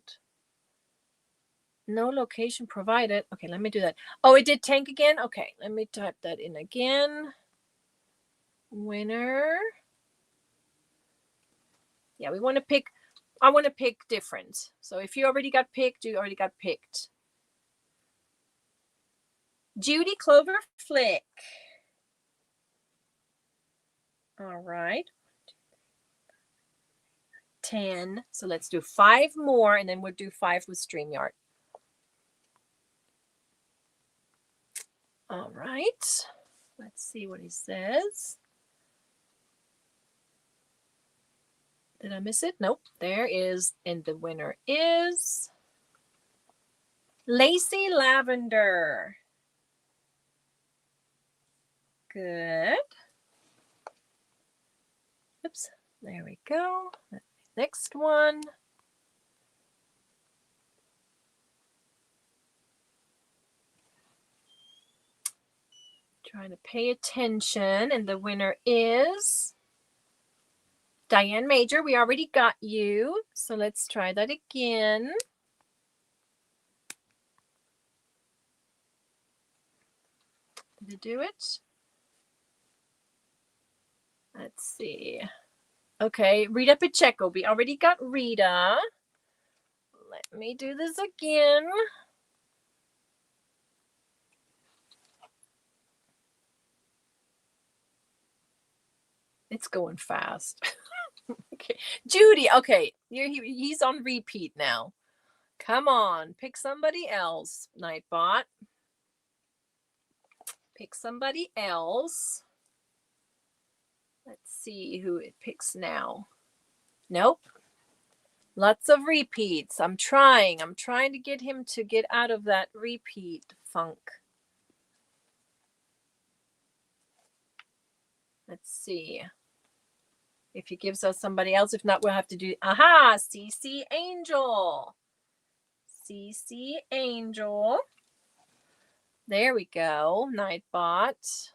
No location provided. Okay, let me do that. Oh, it did Tank again? Okay, let me type that in again. Winner. Yeah, we want to pick, I want to pick different. So if you already got picked, you already got picked. Judy Clover Flick. All right. 10. So let's do 5 more, and then we'll do 5 with StreamYard. All right. Let's see what he says. Did I miss it? Nope. There is, and the winner is Lacey Lavender. Good. Oops. There we go. Next one. Trying to pay attention, and the winner is Diane Major. We already got you, so let's try that again. Did it do it? Let's see. Okay, Rita Pacheco. We already got Rita. Let me do this again. It's going fast. Okay, Judy. Okay, he's on repeat now. Come on, pick somebody else, Nightbot. Pick somebody else. Let's see who it picks now. Nope. Lots of repeats. I'm trying to get him to get out of that repeat funk. Let's see if he gives us somebody else. If not, we'll have to do, aha, CC Angel. CC Angel. There we go, Nightbot.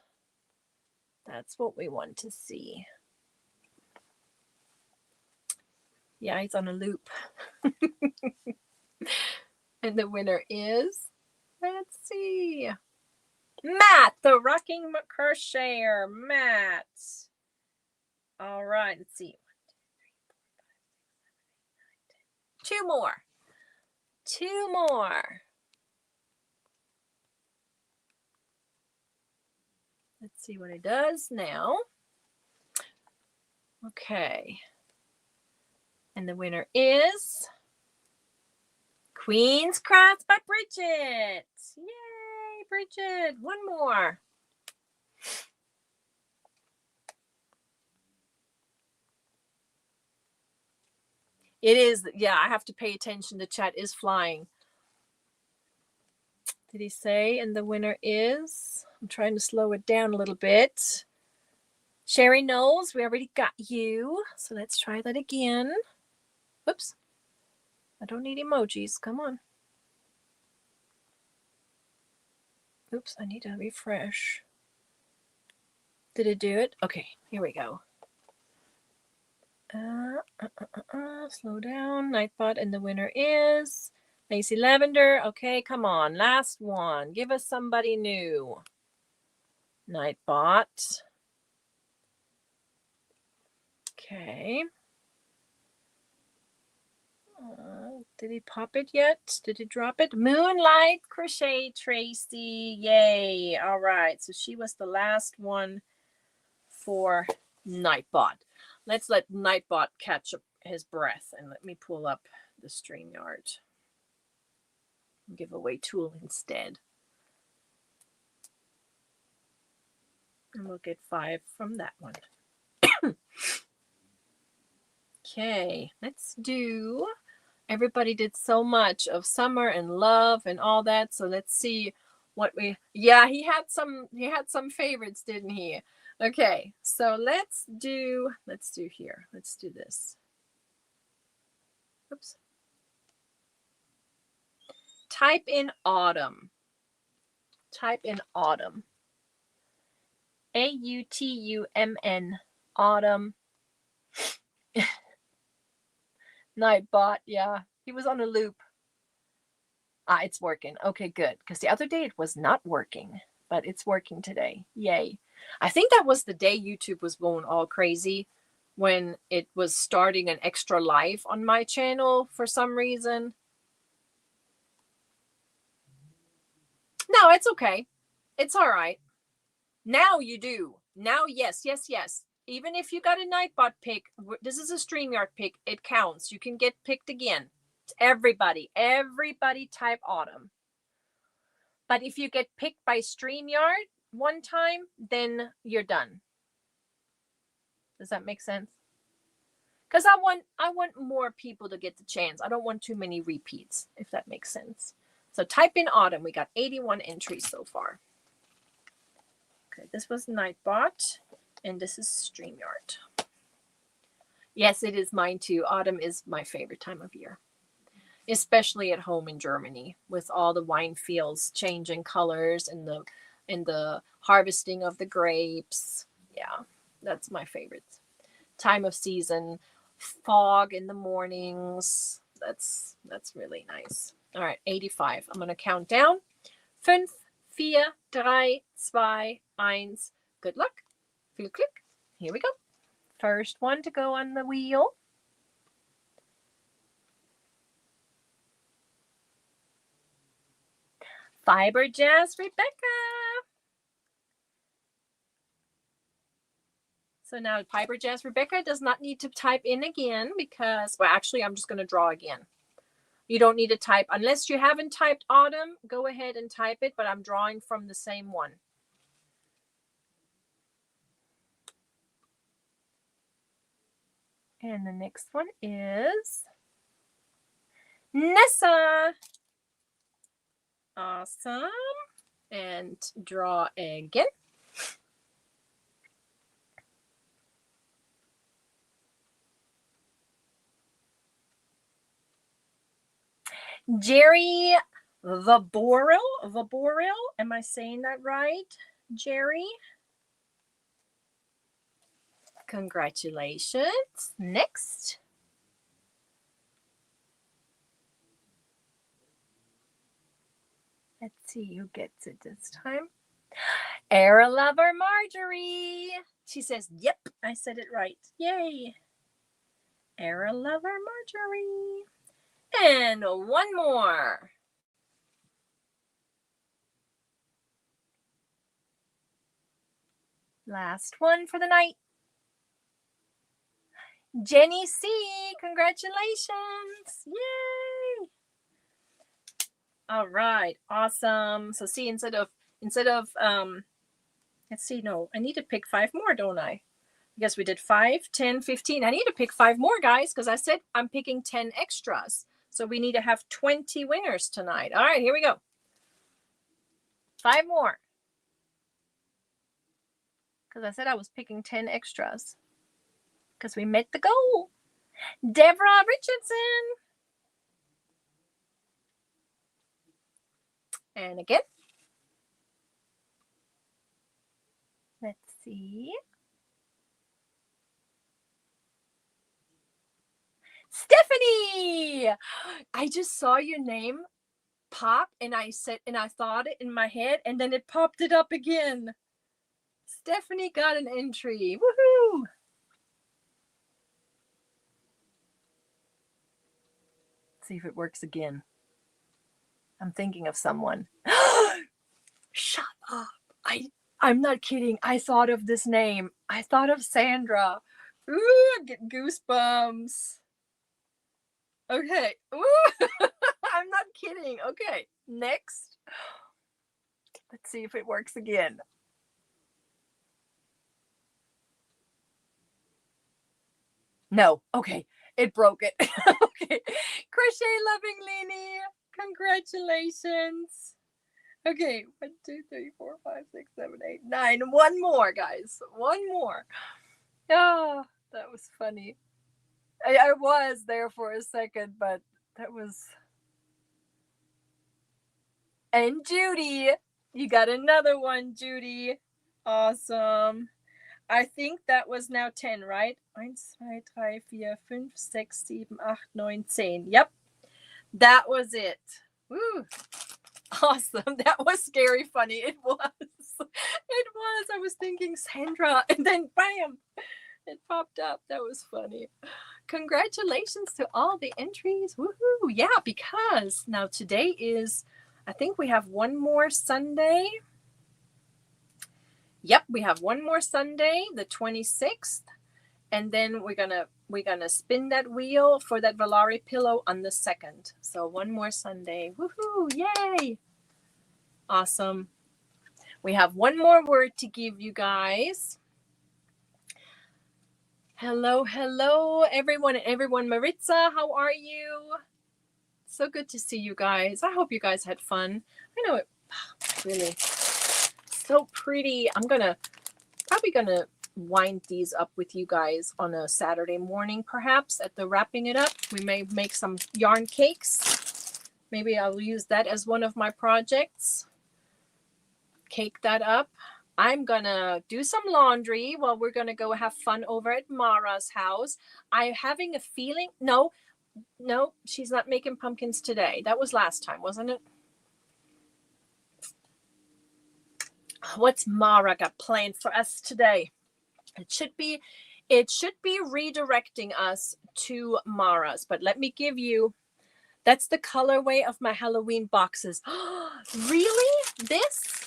That's what we want to see. Yeah, he's on a loop. And the winner is, let's see, Matt, the Rocking Crocheter. Matt. All right, let's see. 2 more. 2 more. Let's see what it does now. Okay. And the winner is Queen's Crafts by Bridget. Yay, Bridget. 1 more. It is, yeah, I have to pay attention. The chat is flying. Did he say? And the winner is, I'm trying to slow it down a little bit. Sherry Knowles, we already got you. So let's try that again. Whoops. I don't need emojis. Come on. Oops, I need to refresh. Did it do it? Okay, here we go. Slow down. Nightbot, and the winner is Lacy Lavender. Okay, come on. Last one. Give us somebody new. Nightbot. Okay. Did he pop it yet? Did he drop it? Moonlight Crochet Tracy. Yay. All right. So she was the last one for Nightbot. Let's let Nightbot catch up his breath, and let me pull up the StreamYard giveaway tool instead. And we'll get 5 from that one. Okay, let's do. Everybody did so much of summer and love and all that. So let's see what we. Yeah, he had some favorites, didn't he? Okay, so let's do here. Let's do this. Oops. Type in autumn. Type in autumn. AUTUMN. Autumn. Nightbot, yeah. He was on a loop. It's working. Okay, good. Because the other day it was not working, but it's working today. Yay. I think that was the day YouTube was going all crazy when it was starting an extra live on my channel for some reason. No, it's okay. It's all right. Now you do. Now, yes. Even if you got a Nightbot pick, this is a StreamYard pick. It counts. You can get picked again. Everybody type autumn. But if you get picked by StreamYard one time, then you're done. Does that make sense? Because I want more people to get the chance. I don't want too many repeats, if that makes sense. So type in autumn. We got 81 entries so far. Okay, this was Nightbot, and this is StreamYard. Yes, it is mine too. Autumn is my favorite time of year, especially at home in Germany with all the wine fields changing colors and the harvesting of the grapes. Yeah, that's my favorite time of season. Fog in the mornings. That's really nice. All right, 85. I'm going to count down. 5, 4, 3, 2, 1. Good luck. Viel Glück. Here we go. First one to go on the wheel. Fiber Jazz Rebecca. So now Fiber Jazz Rebecca does not need to type in again because, well, actually, I'm just going to draw again. You don't need to type. Unless you haven't typed autumn, go ahead and type it, but I'm drawing from the same one. And the next one is Nessa. Awesome. And draw again. Jerry Vaboril. Am I saying that right, Jerry? Congratulations. Next. Let's see who gets it this time. Era Lover Marjorie. She says, yep, I said it right. Yay. Era Lover Marjorie. And one more. Last one for the night. Jenny C. Congratulations. Yay. All right. Awesome. So see, instead of let's see, no, I need to pick 5 more, don't I? I guess we did 5, 10, 15. I need to pick 5 more, guys, because I said I'm picking 10 extras. So we need to have 20 winners tonight. All right, here we go. 5 more. Because I said I was picking 10 extras. Because we met the goal. Deborah Richardson. And again. see. Stephanie! I just saw your name pop and I thought it in my head and then it popped it up again. Stephanie got an entry. Woohoo! Let's see if it works again. I'm thinking of someone. Shut up. I'm not kidding. I thought of this name. I thought of Sandra. Ooh, I'm getting goosebumps. Okay. Ooh. I'm not kidding. Okay. Next. Let's see if it works again. No. Okay. It broke it. Okay. Crochet loving Lini. Congratulations. Okay. 1, 2, 3, 4, 5, 6, 7, 8, 9. One more, guys. One more. Oh, that was funny. I was there for a second, but that was. And Judy. You got another one, Judy. Awesome. I think that was now 10, right? 1, 2, 3, 4, 5, 6, 7, 8, 9, 10. Yep. That was it. Woo. Awesome. That was scary funny. It was. It was. I was thinking Sandra and then bam, it popped up. That was funny. Congratulations to all the entries. Woohoo. Yeah, because now today is, I think we have one more Sunday. Yep, we have one more Sunday, the 26th. And then we're gonna spin that wheel for that Valari pillow on the 2nd. So one more Sunday. Woohoo! Yay! Awesome. We have one more word to give you guys. Hello, everyone and everyone. Maritza, how are you? So good to see you guys. I hope you guys had fun. I know it really so pretty. I'm probably gonna wind these up with you guys on a Saturday morning, perhaps at the wrapping it up. We may make some yarn cakes. Maybe I'll use that as one of my projects. Cake that up. I'm gonna do some laundry while we're gonna go have fun over at Mara's house. I'm having a feeling, no, she's not making pumpkins today. That was last time, wasn't it? What's Mara got planned for us today? It should be redirecting us to Mara's, but let me give you, that's the colorway of my Halloween boxes. Really? This?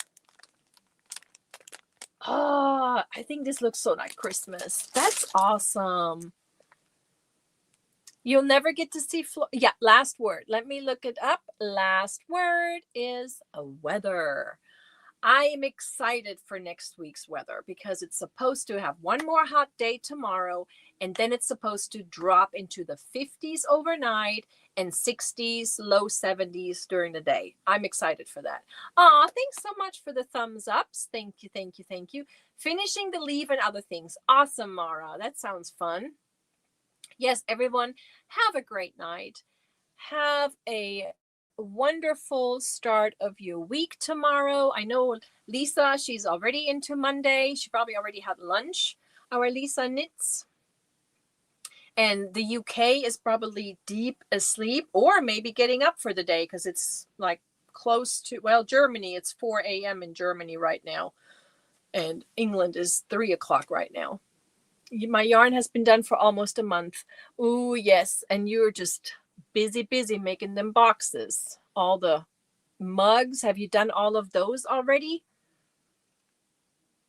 Oh, I think this looks so like Christmas. That's awesome. You'll never get to see yeah, last word. Let me look it up. Last word is weather. I am excited for next week's weather because it's supposed to have one more hot day tomorrow, and then it's supposed to drop into the 50s overnight and 60s, low 70s during the day. I'm excited for that. Thanks so much for the thumbs ups. Thank you. Finishing the leave and other things. Awesome, Mara. That sounds fun. Yes, everyone, have a great night. Have a wonderful start of your week tomorrow. I know Lisa, she's already into Monday. She probably already had lunch. Our Lisa knits. And the UK is probably deep asleep or maybe getting up for the day because it's like close to, well, Germany, it's 4 a.m. in Germany right now. And England is 3 o'clock right now. My yarn has been done for almost a month. Ooh, yes. And you're just busy making them boxes. All the mugs. Have you done all of those already?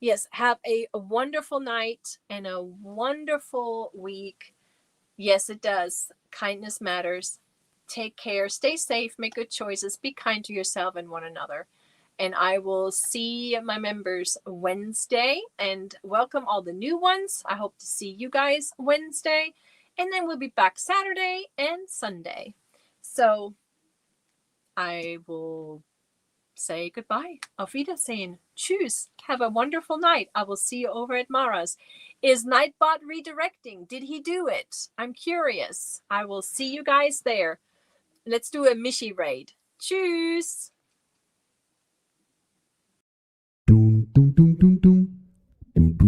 Yes. Have a wonderful night and a wonderful week. Yes, it does. Kindness matters. Take care. Stay safe. Make good choices. Be kind to yourself and one another. And I will see my members Wednesday and welcome all the new ones. I hope to see you guys Wednesday. And then we'll be back Saturday and Sunday. So I will say goodbye. Auf Wiedersehen. Tschüss. Have a wonderful night. I will see you over at Mara's. Is Nightbot redirecting? Did he do it? I'm curious. I will see you guys there. Let's do a Michi raid. Tschüss. Dum dum dum dum dum dum dum.